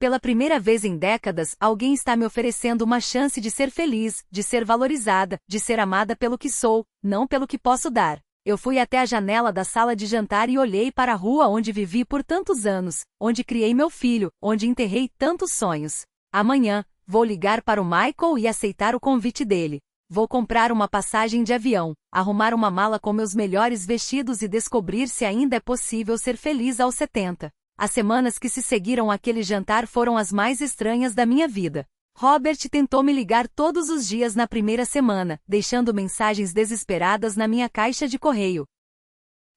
Pela primeira vez em décadas, alguém está me oferecendo uma chance de ser feliz, de ser valorizada, de ser amada pelo que sou, não pelo que posso dar. Eu fui até a janela da sala de jantar e olhei para a rua onde vivi por tantos anos, onde criei meu filho, onde enterrei tantos sonhos. Amanhã, vou ligar para o Michael e aceitar o convite dele. Vou comprar uma passagem de avião, arrumar uma mala com meus melhores vestidos e descobrir se ainda é possível ser feliz aos 70. As semanas que se seguiram àquele jantar foram as mais estranhas da minha vida. Robert tentou me ligar todos os dias na primeira semana, deixando mensagens desesperadas na minha caixa de correio.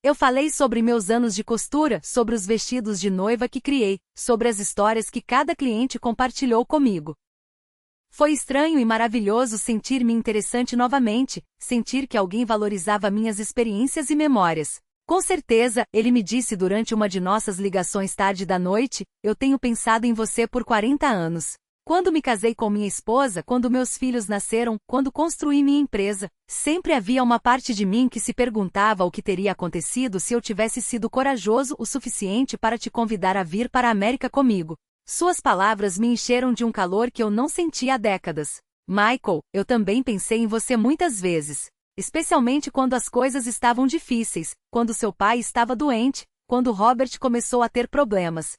Eu falei sobre meus anos de costura, sobre os vestidos de noiva que criei, sobre as histórias que cada cliente compartilhou comigo. Foi estranho e maravilhoso sentir-me interessante novamente, sentir que alguém valorizava minhas experiências e memórias. Com certeza, ele me disse durante uma de nossas ligações tarde da noite, eu tenho pensado em você por 40 anos. Quando me casei com minha esposa, quando meus filhos nasceram, quando construí minha empresa, sempre havia uma parte de mim que se perguntava o que teria acontecido se eu tivesse sido corajoso o suficiente para te convidar a vir para a América comigo. Suas palavras me encheram de um calor que eu não sentia há décadas. Michael, eu também pensei em você muitas vezes. Especialmente quando as coisas estavam difíceis, quando seu pai estava doente, quando Robert começou a ter problemas.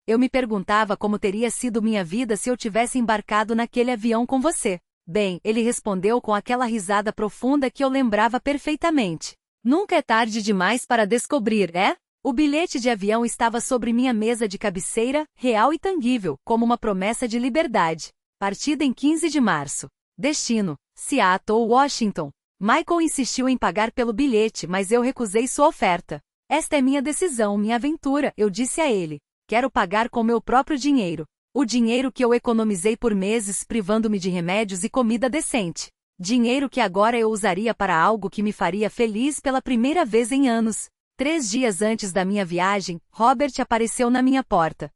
Eu me perguntava como teria sido minha vida se eu tivesse embarcado naquele avião com você. Bem, ele respondeu com aquela risada profunda que eu lembrava perfeitamente. Nunca é tarde demais para descobrir, é? O bilhete de avião estava sobre minha mesa de cabeceira, real e tangível, como uma promessa de liberdade. Partida em 15 de março. Destino: Seattle, Washington. Michael insistiu em pagar pelo bilhete, mas eu recusei sua oferta. Esta é minha decisão, minha aventura, eu disse a ele. Quero pagar com meu próprio dinheiro. O dinheiro que eu economizei por meses privando-me de remédios e comida decente. Dinheiro que agora eu usaria para algo que me faria feliz pela primeira vez em anos. 3 dias antes da minha viagem, Robert apareceu na minha porta.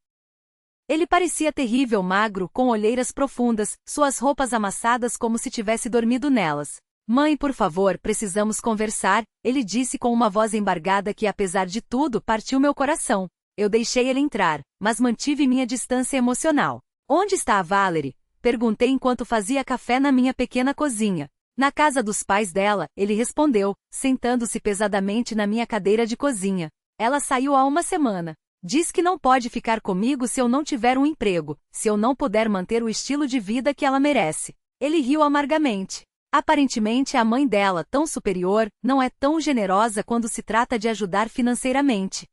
Ele parecia terrível, magro, com olheiras profundas, suas roupas amassadas como se tivesse dormido nelas. Mãe, por favor, precisamos conversar, ele disse com uma voz embargada que, apesar de tudo, partiu meu coração. Eu deixei ele entrar, mas mantive minha distância emocional. Onde está a Valerie? Perguntei enquanto fazia café na minha pequena cozinha. Na casa dos pais dela, ele respondeu, sentando-se pesadamente na minha cadeira de cozinha. Ela saiu há uma semana. Diz que não pode ficar comigo se eu não tiver um emprego, se eu não puder manter o estilo de vida que ela merece. Ele riu amargamente. Aparentemente a mãe dela, tão superior, não é tão generosa quando se trata de ajudar financeiramente.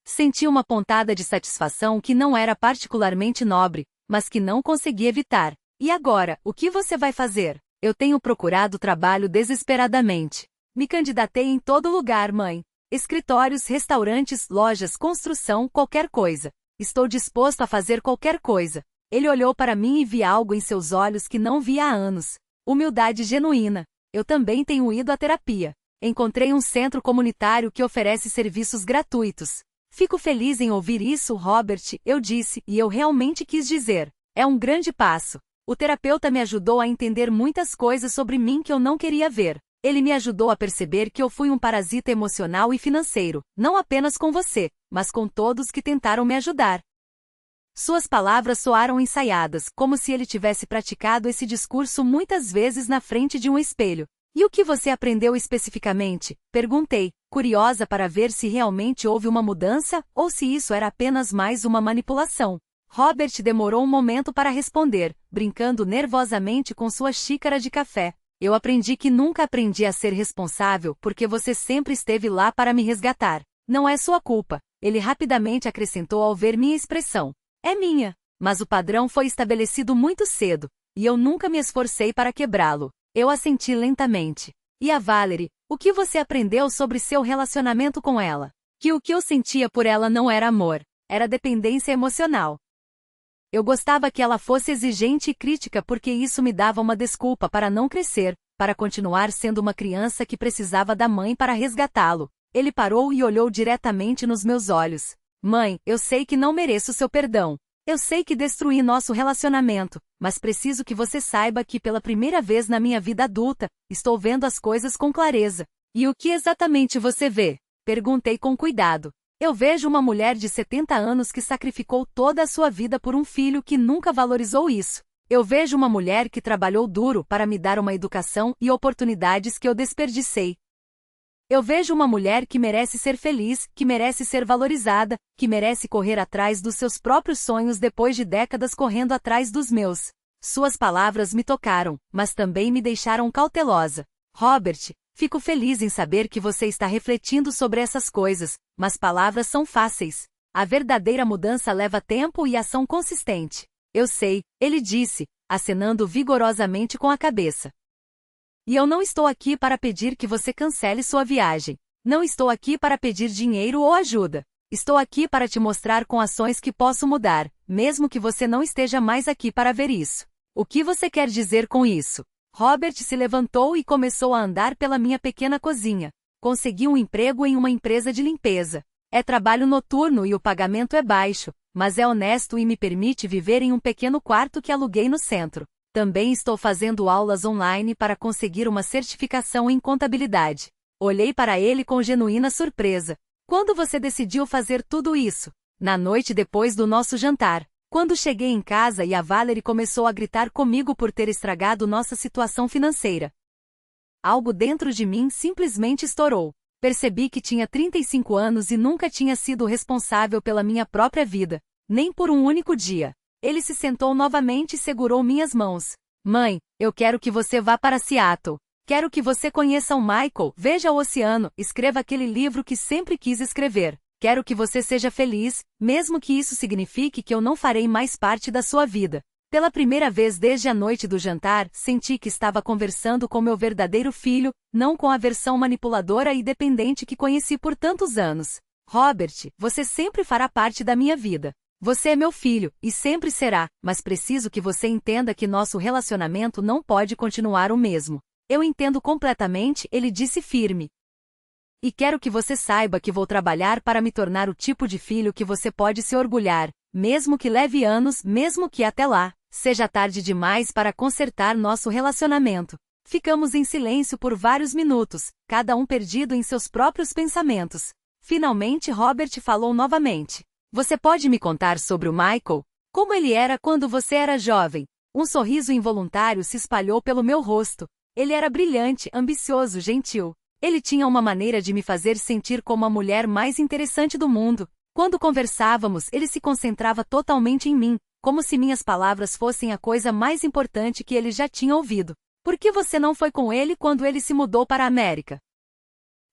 Senti uma pontada de satisfação que não era particularmente nobre, mas que não consegui evitar. E agora, o que você vai fazer? Eu tenho procurado trabalho desesperadamente. Me candidatei em todo lugar, mãe. Escritórios, restaurantes, lojas, construção, qualquer coisa. Estou disposto a fazer qualquer coisa. Ele olhou para mim e vi algo em seus olhos que não via há anos. Humildade genuína. Eu também tenho ido à terapia. Encontrei um centro comunitário que oferece serviços gratuitos. Fico feliz em ouvir isso, Robert, eu disse, e eu realmente quis dizer. É um grande passo. O terapeuta me ajudou a entender muitas coisas sobre mim que eu não queria ver. Ele me ajudou a perceber que eu fui um parasita emocional e financeiro, não apenas com você, mas com todos que tentaram me ajudar. Suas palavras soaram ensaiadas, como se ele tivesse praticado esse discurso muitas vezes na frente de um espelho. E o que você aprendeu especificamente? Perguntei, curiosa para ver se realmente houve uma mudança ou se isso era apenas mais uma manipulação. Robert demorou um momento para responder, brincando nervosamente com sua xícara de café. Eu aprendi que nunca aprendi a ser responsável porque você sempre esteve lá para me resgatar. Não é sua culpa. Ele rapidamente acrescentou ao ver minha expressão. É minha. Mas o padrão foi estabelecido muito cedo, e eu nunca me esforcei para quebrá-lo. Eu assenti lentamente. E a Valerie, o que você aprendeu sobre seu relacionamento com ela? Que o que eu sentia por ela não era amor, era dependência emocional. Eu gostava que ela fosse exigente e crítica porque isso me dava uma desculpa para não crescer, para continuar sendo uma criança que precisava da mãe para resgatá-lo. Ele parou e olhou diretamente nos meus olhos. Mãe, eu sei que não mereço seu perdão. Eu sei que destruí nosso relacionamento, mas preciso que você saiba que pela primeira vez na minha vida adulta, estou vendo as coisas com clareza. E o que exatamente você vê? Perguntei com cuidado. Eu vejo uma mulher de 70 anos que sacrificou toda a sua vida por um filho que nunca valorizou isso. Eu vejo uma mulher que trabalhou duro para me dar uma educação e oportunidades que eu desperdicei. Eu vejo uma mulher que merece ser feliz, que merece ser valorizada, que merece correr atrás dos seus próprios sonhos depois de décadas correndo atrás dos meus. Suas palavras me tocaram, mas também me deixaram cautelosa. Robert, fico feliz em saber que você está refletindo sobre essas coisas, mas palavras são fáceis. A verdadeira mudança leva tempo e ação consistente. Eu sei, ele disse, acenando vigorosamente com a cabeça. E eu não estou aqui para pedir que você cancele sua viagem. Não estou aqui para pedir dinheiro ou ajuda. Estou aqui para te mostrar com ações que posso mudar, mesmo que você não esteja mais aqui para ver isso. O que você quer dizer com isso? Robert se levantou e começou a andar pela minha pequena cozinha. Consegui um emprego em uma empresa de limpeza. É trabalho noturno e o pagamento é baixo, mas é honesto e me permite viver em um pequeno quarto que aluguei no centro. Também estou fazendo aulas online para conseguir uma certificação em contabilidade. Olhei para ele com genuína surpresa. Quando você decidiu fazer tudo isso? Na noite depois do nosso jantar. Quando cheguei em casa e a Valerie começou a gritar comigo por ter estragado nossa situação financeira. Algo dentro de mim simplesmente estourou. Percebi que tinha 35 anos e nunca tinha sido responsável pela minha própria vida. Nem por um único dia. Ele se sentou novamente e segurou minhas mãos. Mãe, eu quero que você vá para Seattle. Quero que você conheça o Michael, veja o oceano, escreva aquele livro que sempre quis escrever. Quero que você seja feliz, mesmo que isso signifique que eu não farei mais parte da sua vida. Pela primeira vez desde a noite do jantar, senti que estava conversando com meu verdadeiro filho, não com a versão manipuladora e dependente que conheci por tantos anos. Robert, você sempre fará parte da minha vida. Você é meu filho, e sempre será, mas preciso que você entenda que nosso relacionamento não pode continuar o mesmo. Eu entendo completamente, ele disse firme. E quero que você saiba que vou trabalhar para me tornar o tipo de filho que você pode se orgulhar, mesmo que leve anos, mesmo que até lá, seja tarde demais para consertar nosso relacionamento. Ficamos em silêncio por vários minutos, cada um perdido em seus próprios pensamentos. Finalmente Robert falou novamente. Você pode me contar sobre o Michael? Como ele era quando você era jovem? Um sorriso involuntário se espalhou pelo meu rosto. Ele era brilhante, ambicioso, gentil. Ele tinha uma maneira de me fazer sentir como a mulher mais interessante do mundo. Quando conversávamos, ele se concentrava totalmente em mim, como se minhas palavras fossem a coisa mais importante que ele já tinha ouvido. Por que você não foi com ele quando ele se mudou para a América?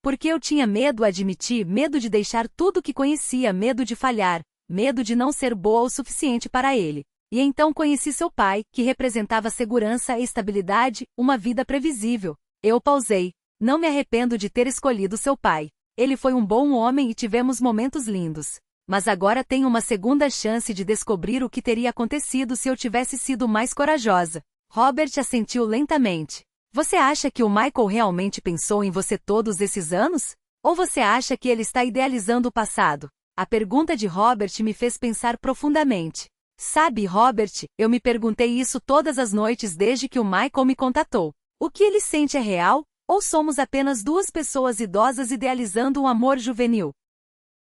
Porque eu tinha medo, admiti, medo de deixar tudo que conhecia, medo de falhar, medo de não ser boa o suficiente para ele. E então conheci seu pai, que representava segurança e estabilidade, uma vida previsível. Eu pausei. Não me arrependo de ter escolhido seu pai. Ele foi um bom homem e tivemos momentos lindos. Mas agora tenho uma segunda chance de descobrir o que teria acontecido se eu tivesse sido mais corajosa. Robert assentiu lentamente. Você acha que o Michael realmente pensou em você todos esses anos? Ou você acha que ele está idealizando o passado? A pergunta de Robert me fez pensar profundamente. Sabe, Robert, eu me perguntei isso todas as noites desde que o Michael me contatou. O que ele sente é real? Ou somos apenas duas pessoas idosas idealizando um amor juvenil?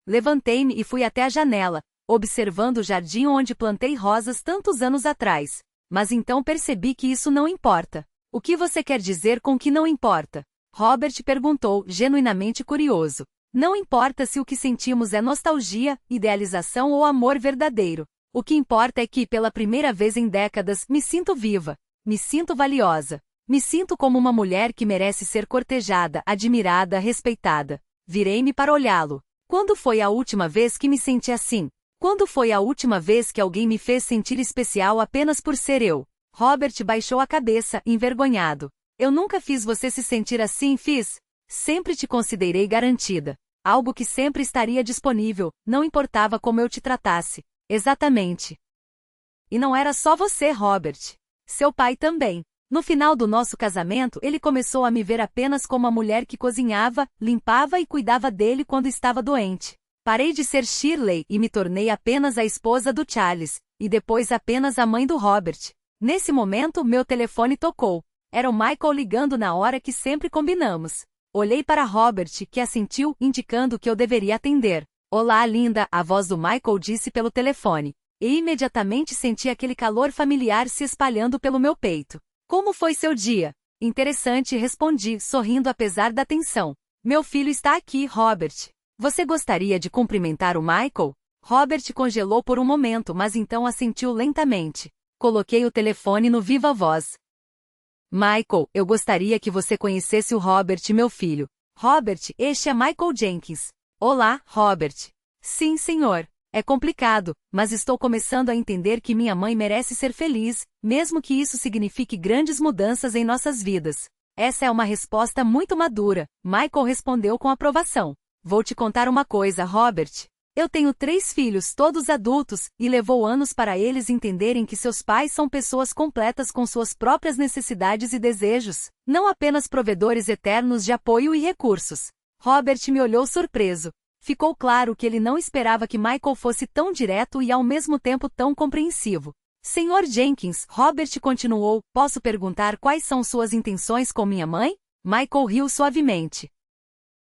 Levantei-me e fui até a janela, observando o jardim onde plantei rosas tantos anos atrás. Mas então percebi que isso não importa. O que você quer dizer com que não importa? Robert perguntou, genuinamente curioso. Não importa se o que sentimos é nostalgia, idealização ou amor verdadeiro. O que importa é que, pela primeira vez em décadas, me sinto viva. Me sinto valiosa. Me sinto como uma mulher que merece ser cortejada, admirada, respeitada. Virei-me para olhá-lo. Quando foi a última vez que me senti assim? Quando foi a última vez que alguém me fez sentir especial apenas por ser eu? Robert baixou a cabeça, envergonhado. Eu nunca fiz você se sentir assim, fiz? Sempre te considerei garantida. Algo que sempre estaria disponível, não importava como eu te tratasse. Exatamente. E não era só você, Robert. Seu pai também. No final do nosso casamento, ele começou a me ver apenas como a mulher que cozinhava, limpava e cuidava dele quando estava doente. Parei de ser Shirley e me tornei apenas a esposa do Charles, e depois apenas a mãe do Robert. Nesse momento, meu telefone tocou. Era o Michael ligando na hora que sempre combinamos. Olhei para Robert, que assentiu, indicando que eu deveria atender. Olá, linda, a voz do Michael disse pelo telefone. E imediatamente senti aquele calor familiar se espalhando pelo meu peito. Como foi seu dia? Interessante, respondi, sorrindo apesar da tensão. Meu filho está aqui, Robert. Você gostaria de cumprimentar o Michael? Robert congelou por um momento, mas então assentiu lentamente. Coloquei o telefone no viva voz. Michael, eu gostaria que você conhecesse o Robert, meu filho. Robert, este é Michael Jenkins. Olá, Robert. Sim, senhor. É complicado, mas estou começando a entender que minha mãe merece ser feliz, mesmo que isso signifique grandes mudanças em nossas vidas. Essa é uma resposta muito madura, Michael respondeu com aprovação. Vou te contar uma coisa, Robert. Eu tenho 3 filhos, todos adultos, e levou anos para eles entenderem que seus pais são pessoas completas com suas próprias necessidades e desejos, não apenas provedores eternos de apoio e recursos. Robert me olhou surpreso. Ficou claro que ele não esperava que Michael fosse tão direto e ao mesmo tempo tão compreensivo. Senhor Jenkins, Robert continuou, posso perguntar quais são suas intenções com minha mãe? Michael riu suavemente.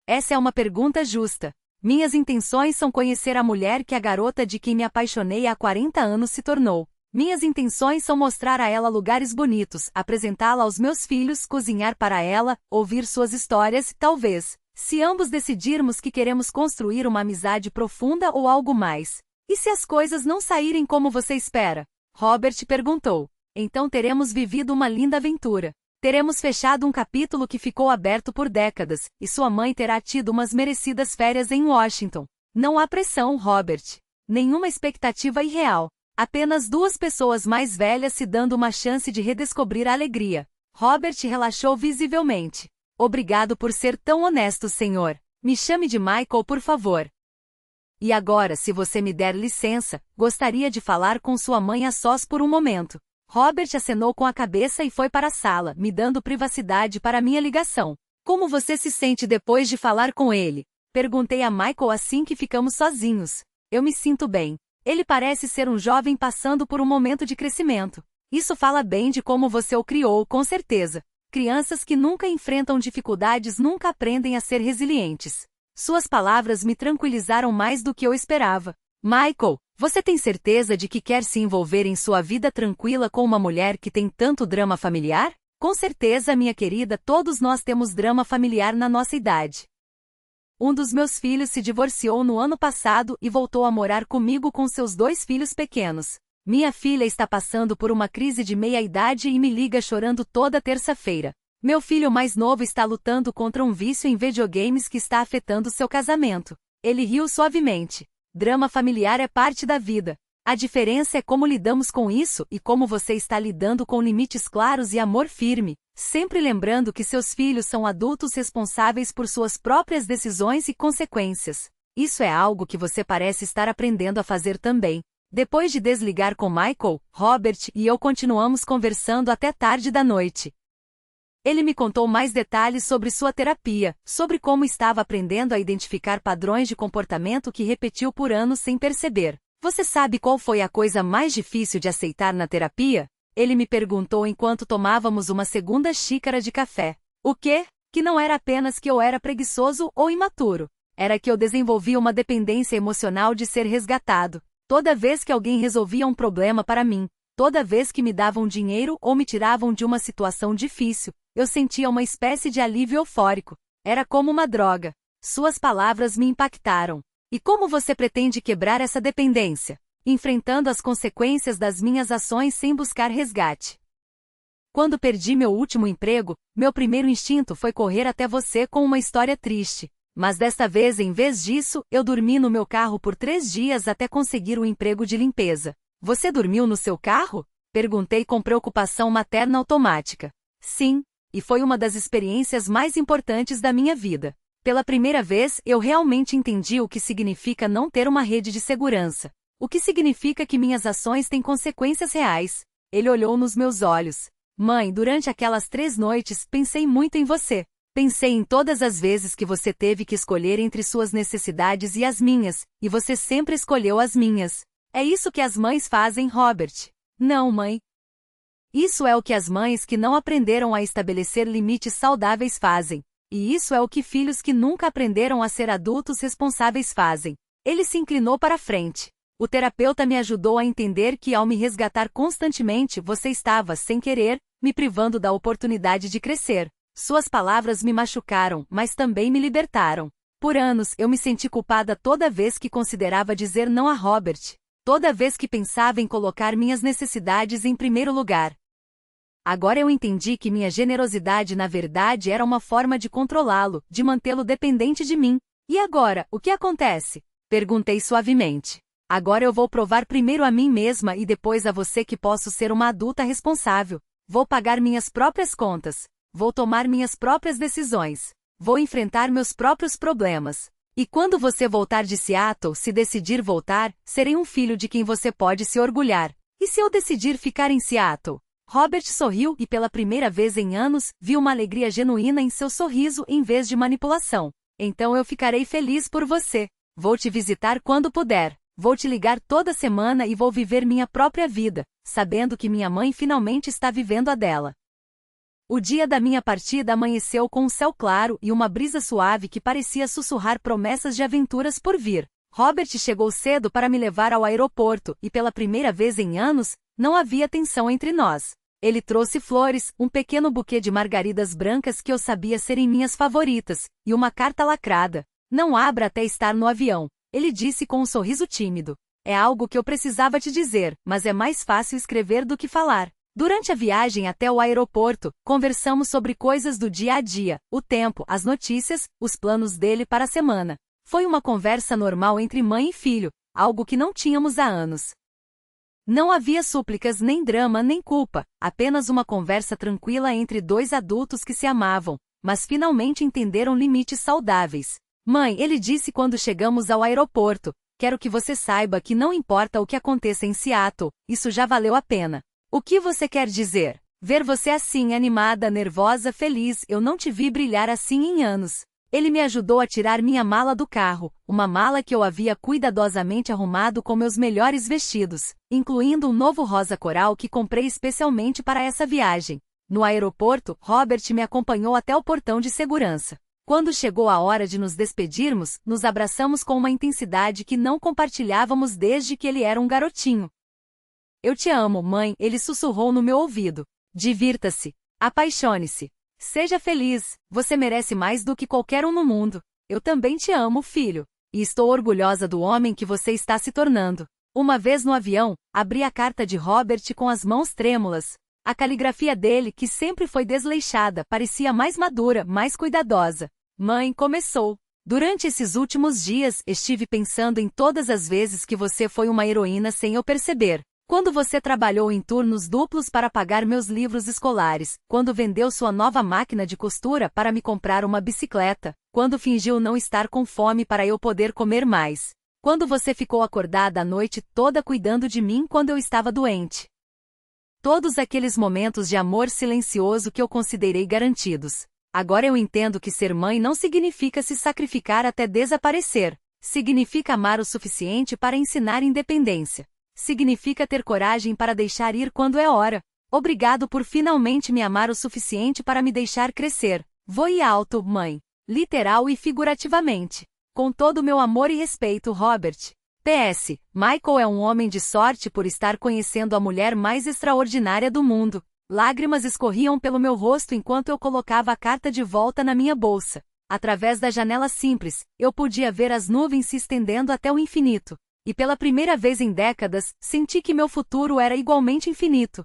Essa é uma pergunta justa. Minhas intenções são conhecer a mulher que a garota de quem me apaixonei há 40 anos se tornou. Minhas intenções são mostrar a ela lugares bonitos, apresentá-la aos meus filhos, cozinhar para ela, ouvir suas histórias, talvez. Se ambos decidirmos que queremos construir uma amizade profunda ou algo mais. E se as coisas não saírem como você espera? Robert perguntou. Então teremos vivido uma linda aventura. Teremos fechado um capítulo que ficou aberto por décadas, e sua mãe terá tido umas merecidas férias em Washington. Não há pressão, Robert. Nenhuma expectativa irreal. Apenas 2 pessoas mais velhas se dando uma chance de redescobrir a alegria. Robert relaxou visivelmente. Obrigado por ser tão honesto, senhor. Me chame de Michael, por favor. E agora, se você me der licença, gostaria de falar com sua mãe a sós por um momento. Robert acenou com a cabeça e foi para a sala, me dando privacidade para minha ligação. Como você se sente depois de falar com ele? Perguntei a Michael assim que ficamos sozinhos. Eu me sinto bem. Ele parece ser um jovem passando por um momento de crescimento. Isso fala bem de como você o criou, com certeza. Crianças que nunca enfrentam dificuldades nunca aprendem a ser resilientes. Suas palavras me tranquilizaram mais do que eu esperava. Michael, você tem certeza de que quer se envolver em sua vida tranquila com uma mulher que tem tanto drama familiar? Com certeza, minha querida, todos nós temos drama familiar na nossa idade. Um dos meus filhos se divorciou no ano passado e voltou a morar comigo com seus 2 filhos pequenos. Minha filha está passando por uma crise de meia-idade e me liga chorando toda terça-feira. Meu filho mais novo está lutando contra um vício em videogames que está afetando seu casamento. Ele riu suavemente. Drama familiar é parte da vida. A diferença é como lidamos com isso e como você está lidando com limites claros e amor firme, sempre lembrando que seus filhos são adultos responsáveis por suas próprias decisões e consequências. Isso é algo que você parece estar aprendendo a fazer também. Depois de desligar com Michael, Robert e eu continuamos conversando até tarde da noite. Ele me contou mais detalhes sobre sua terapia, sobre como estava aprendendo a identificar padrões de comportamento que repetiu por anos sem perceber. Você sabe qual foi a coisa mais difícil de aceitar na terapia? Ele me perguntou enquanto tomávamos uma segunda xícara de café. O quê? Que não era apenas que eu era preguiçoso ou imaturo. Era que eu desenvolvia uma dependência emocional de ser resgatado. Toda vez que alguém resolvia um problema para mim, toda vez que me davam dinheiro ou me tiravam de uma situação difícil, eu sentia uma espécie de alívio eufórico. Era como uma droga. Suas palavras me impactaram. E como você pretende quebrar essa dependência? Enfrentando as consequências das minhas ações sem buscar resgate. Quando perdi meu último emprego, meu primeiro instinto foi correr até você com uma história triste. Mas desta vez, em vez disso, eu dormi no meu carro por 3 dias até conseguir um emprego de limpeza. Você dormiu no seu carro? Perguntei com preocupação materna automática. Sim, e foi uma das experiências mais importantes da minha vida. Pela primeira vez, eu realmente entendi o que significa não ter uma rede de segurança. O que significa que minhas ações têm consequências reais. Ele olhou nos meus olhos. Mãe, durante aquelas 3 noites, pensei muito em você. Pensei em todas as vezes que você teve que escolher entre suas necessidades e as minhas, e você sempre escolheu as minhas. É isso que as mães fazem, Robert. Não, mãe. Isso é o que as mães que não aprenderam a estabelecer limites saudáveis fazem. E isso é o que filhos que nunca aprenderam a ser adultos responsáveis fazem. Ele se inclinou para frente. O terapeuta me ajudou a entender que ao me resgatar constantemente você estava, sem querer, me privando da oportunidade de crescer. Suas palavras me machucaram, mas também me libertaram. Por anos eu me senti culpada toda vez que considerava dizer não a Robert. Toda vez que pensava em colocar minhas necessidades em primeiro lugar. Agora eu entendi que minha generosidade na verdade era uma forma de controlá-lo, de mantê-lo dependente de mim. E agora, o que acontece? Perguntei suavemente. Agora eu vou provar primeiro a mim mesma e depois a você que posso ser uma adulta responsável. Vou pagar minhas próprias contas. Vou tomar minhas próprias decisões. Vou enfrentar meus próprios problemas. E quando você voltar de Seattle, se decidir voltar, serei um filho de quem você pode se orgulhar. E se eu decidir ficar em Seattle? Robert sorriu e pela primeira vez em anos, vi uma alegria genuína em seu sorriso em vez de manipulação. Então eu ficarei feliz por você. Vou te visitar quando puder. Vou te ligar toda semana e vou viver minha própria vida, sabendo que minha mãe finalmente está vivendo a dela. O dia da minha partida amanheceu com um céu claro e uma brisa suave que parecia sussurrar promessas de aventuras por vir. Robert chegou cedo para me levar ao aeroporto e pela primeira vez em anos, não havia tensão entre nós. Ele trouxe flores, um pequeno buquê de margaridas brancas que eu sabia serem minhas favoritas, e uma carta lacrada. Não abra até estar no avião, ele disse com um sorriso tímido. É algo que eu precisava te dizer, mas é mais fácil escrever do que falar. Durante a viagem até o aeroporto, conversamos sobre coisas do dia a dia, o tempo, as notícias, os planos dele para a semana. Foi uma conversa normal entre mãe e filho, algo que não tínhamos há anos. Não havia súplicas nem drama nem culpa, apenas uma conversa tranquila entre 2 adultos que se amavam, mas finalmente entenderam limites saudáveis. Mãe, ele disse quando chegamos ao aeroporto, quero que você saiba que não importa o que aconteça em Seattle, isso já valeu a pena. O que você quer dizer? Ver você assim, animada, nervosa, feliz, eu não te vi brilhar assim em anos. Ele me ajudou a tirar minha mala do carro, uma mala que eu havia cuidadosamente arrumado com meus melhores vestidos, incluindo um novo rosa coral que comprei especialmente para essa viagem. No aeroporto, Robert me acompanhou até o portão de segurança. Quando chegou a hora de nos despedirmos, nos abraçamos com uma intensidade que não compartilhávamos desde que ele era um garotinho. Eu te amo, mãe, ele sussurrou no meu ouvido. Divirta-se. Apaixone-se. Seja feliz, você merece mais do que qualquer um no mundo. Eu também te amo, filho. E estou orgulhosa do homem que você está se tornando. Uma vez no avião, abri a carta de Robert com as mãos trêmulas. A caligrafia dele, que sempre foi desleixada, parecia mais madura, mais cuidadosa. Mãe, começou. Durante esses últimos dias, estive pensando em todas as vezes que você foi uma heroína sem eu perceber. Quando você trabalhou em turnos duplos para pagar meus livros escolares, quando vendeu sua nova máquina de costura para me comprar uma bicicleta, quando fingiu não estar com fome para eu poder comer mais, quando você ficou acordada a noite toda cuidando de mim quando eu estava doente. Todos aqueles momentos de amor silencioso que eu considerei garantidos. Agora eu entendo que ser mãe não significa se sacrificar até desaparecer. Significa amar o suficiente para ensinar independência. Significa ter coragem para deixar ir quando é hora. Obrigado por finalmente me amar o suficiente para me deixar crescer. Voe alto, mãe. Literal e figurativamente. Com todo o meu amor e respeito, Robert. PS. Michael é um homem de sorte por estar conhecendo a mulher mais extraordinária do mundo. Lágrimas escorriam pelo meu rosto enquanto eu colocava a carta de volta na minha bolsa. Através da janela simples, eu podia ver as nuvens se estendendo até o infinito. E pela primeira vez em décadas, senti que meu futuro era igualmente infinito.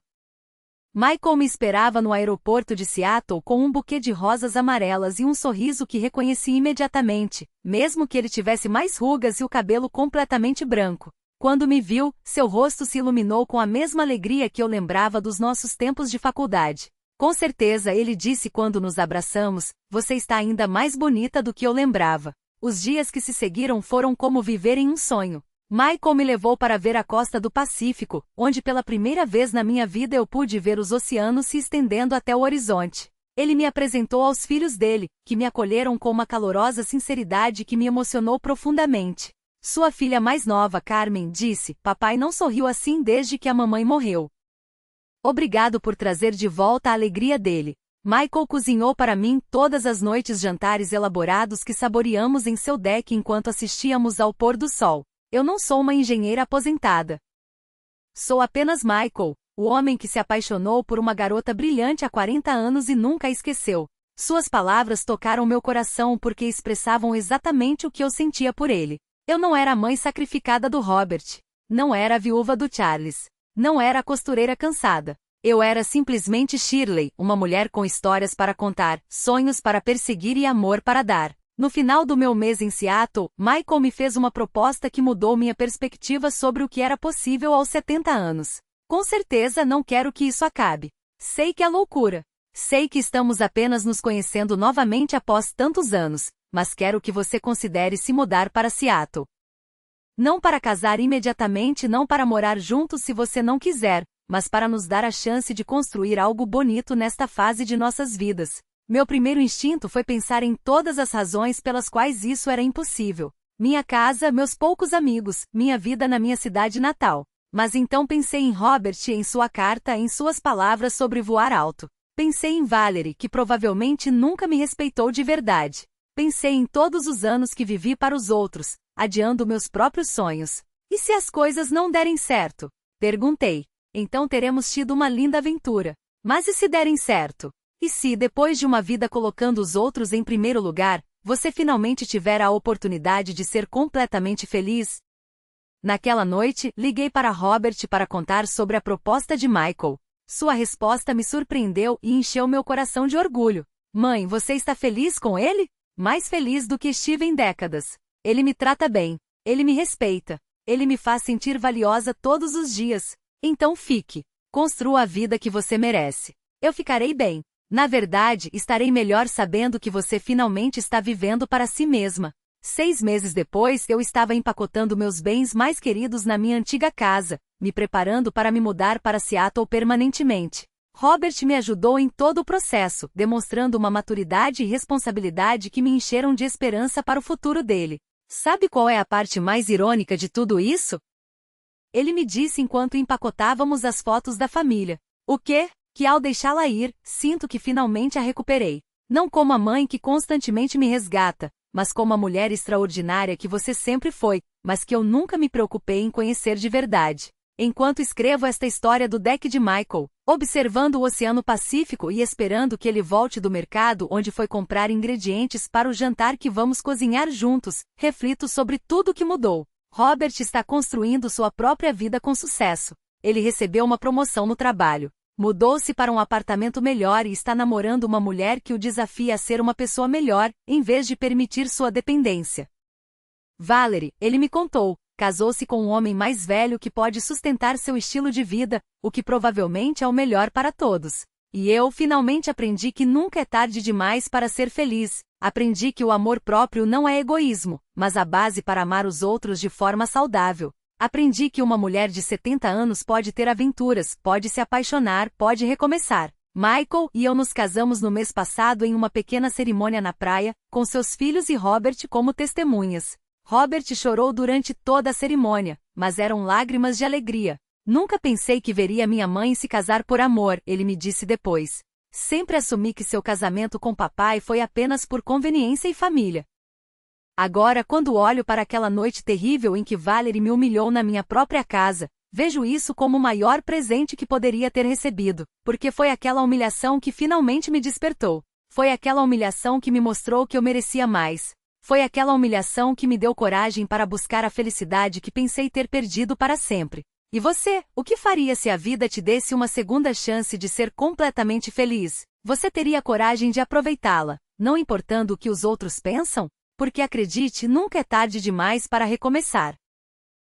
Michael me esperava no aeroporto de Seattle com um buquê de rosas amarelas e um sorriso que reconheci imediatamente, mesmo que ele tivesse mais rugas e o cabelo completamente branco. Quando me viu, seu rosto se iluminou com a mesma alegria que eu lembrava dos nossos tempos de faculdade. Com certeza, ele disse quando nos abraçamos, você está ainda mais bonita do que eu lembrava. Os dias que se seguiram foram como viver em um sonho. Michael me levou para ver a costa do Pacífico, onde pela primeira vez na minha vida eu pude ver os oceanos se estendendo até o horizonte. Ele me apresentou aos filhos dele, que me acolheram com uma calorosa sinceridade que me emocionou profundamente. Sua filha mais nova, Carmen, disse, papai não sorriu assim desde que a mamãe morreu. Obrigado por trazer de volta a alegria dele. Michael cozinhou para mim todas as noites jantares elaborados que saboreamos em seu deck enquanto assistíamos ao pôr do sol. Eu não sou uma engenheira aposentada. Sou apenas Michael, o homem que se apaixonou por uma garota brilhante há 40 anos e nunca a esqueceu. Suas palavras tocaram meu coração porque expressavam exatamente o que eu sentia por ele. Eu não era a mãe sacrificada do Robert. Não era a viúva do Charles. Não era a costureira cansada. Eu era simplesmente Shirley, uma mulher com histórias para contar, sonhos para perseguir e amor para dar. No final do meu mês em Seattle, Michael me fez uma proposta que mudou minha perspectiva sobre o que era possível aos 70 anos. Com certeza não quero que isso acabe. Sei que é loucura. Sei que estamos apenas nos conhecendo novamente após tantos anos, mas quero que você considere se mudar para Seattle. Não para casar imediatamente, não para morar juntos se você não quiser, mas para nos dar a chance de construir algo bonito nesta fase de nossas vidas. Meu primeiro instinto foi pensar em todas as razões pelas quais isso era impossível. Minha casa, meus poucos amigos, minha vida na minha cidade natal. Mas então pensei em Robert e em sua carta, em suas palavras sobre voar alto. Pensei em Valerie, que provavelmente nunca me respeitou de verdade. Pensei em todos os anos que vivi para os outros, adiando meus próprios sonhos. E se as coisas não derem certo? Perguntei. Então teremos tido uma linda aventura. Mas e se derem certo? E se, depois de uma vida colocando os outros em primeiro lugar, você finalmente tiver a oportunidade de ser completamente feliz? Naquela noite, liguei para Robert para contar sobre a proposta de Michael. Sua resposta me surpreendeu e encheu meu coração de orgulho. Mãe, você está feliz com ele? Mais feliz do que estive em décadas. Ele me trata bem. Ele me respeita. Ele me faz sentir valiosa todos os dias. Então fique. Construa a vida que você merece. Eu ficarei bem. Na verdade, estarei melhor sabendo que você finalmente está vivendo para si mesma. 6 meses depois, eu estava empacotando meus bens mais queridos na minha antiga casa, me preparando para me mudar para Seattle permanentemente. Robert me ajudou em todo o processo, demonstrando uma maturidade e responsabilidade que me encheram de esperança para o futuro dele. Sabe qual é a parte mais irônica de tudo isso? Ele me disse enquanto empacotávamos as fotos da família. O quê? Que ao deixá-la ir, sinto que finalmente a recuperei. Não como a mãe que constantemente me resgata, mas como a mulher extraordinária que você sempre foi, mas que eu nunca me preocupei em conhecer de verdade. Enquanto escrevo esta história do deck de Michael, observando o Oceano Pacífico e esperando que ele volte do mercado onde foi comprar ingredientes para o jantar que vamos cozinhar juntos, reflito sobre tudo que mudou. Robert está construindo sua própria vida com sucesso. Ele recebeu uma promoção no trabalho. Mudou-se para um apartamento melhor e está namorando uma mulher que o desafia a ser uma pessoa melhor, em vez de permitir sua dependência. Valerie, ele me contou, casou-se com um homem mais velho que pode sustentar seu estilo de vida, o que provavelmente é o melhor para todos. E eu finalmente aprendi que nunca é tarde demais para ser feliz. Aprendi que o amor próprio não é egoísmo, mas a base para amar os outros de forma saudável. Aprendi que uma mulher de 70 anos pode ter aventuras, pode se apaixonar, pode recomeçar. Michael e eu nos casamos no mês passado em uma pequena cerimônia na praia, com seus filhos e Robert como testemunhas. Robert chorou durante toda a cerimônia, mas eram lágrimas de alegria. Nunca pensei que veria minha mãe se casar por amor, ele me disse depois. Sempre assumi que seu casamento com papai foi apenas por conveniência e família. Agora, quando olho para aquela noite terrível em que Valerie me humilhou na minha própria casa, vejo isso como o maior presente que poderia ter recebido, porque foi aquela humilhação que finalmente me despertou. Foi aquela humilhação que me mostrou que eu merecia mais. Foi aquela humilhação que me deu coragem para buscar a felicidade que pensei ter perdido para sempre. E você, o que faria se a vida te desse uma segunda chance de ser completamente feliz? Você teria coragem de aproveitá-la, não importando o que os outros pensam? Porque acredite, nunca é tarde demais para recomeçar.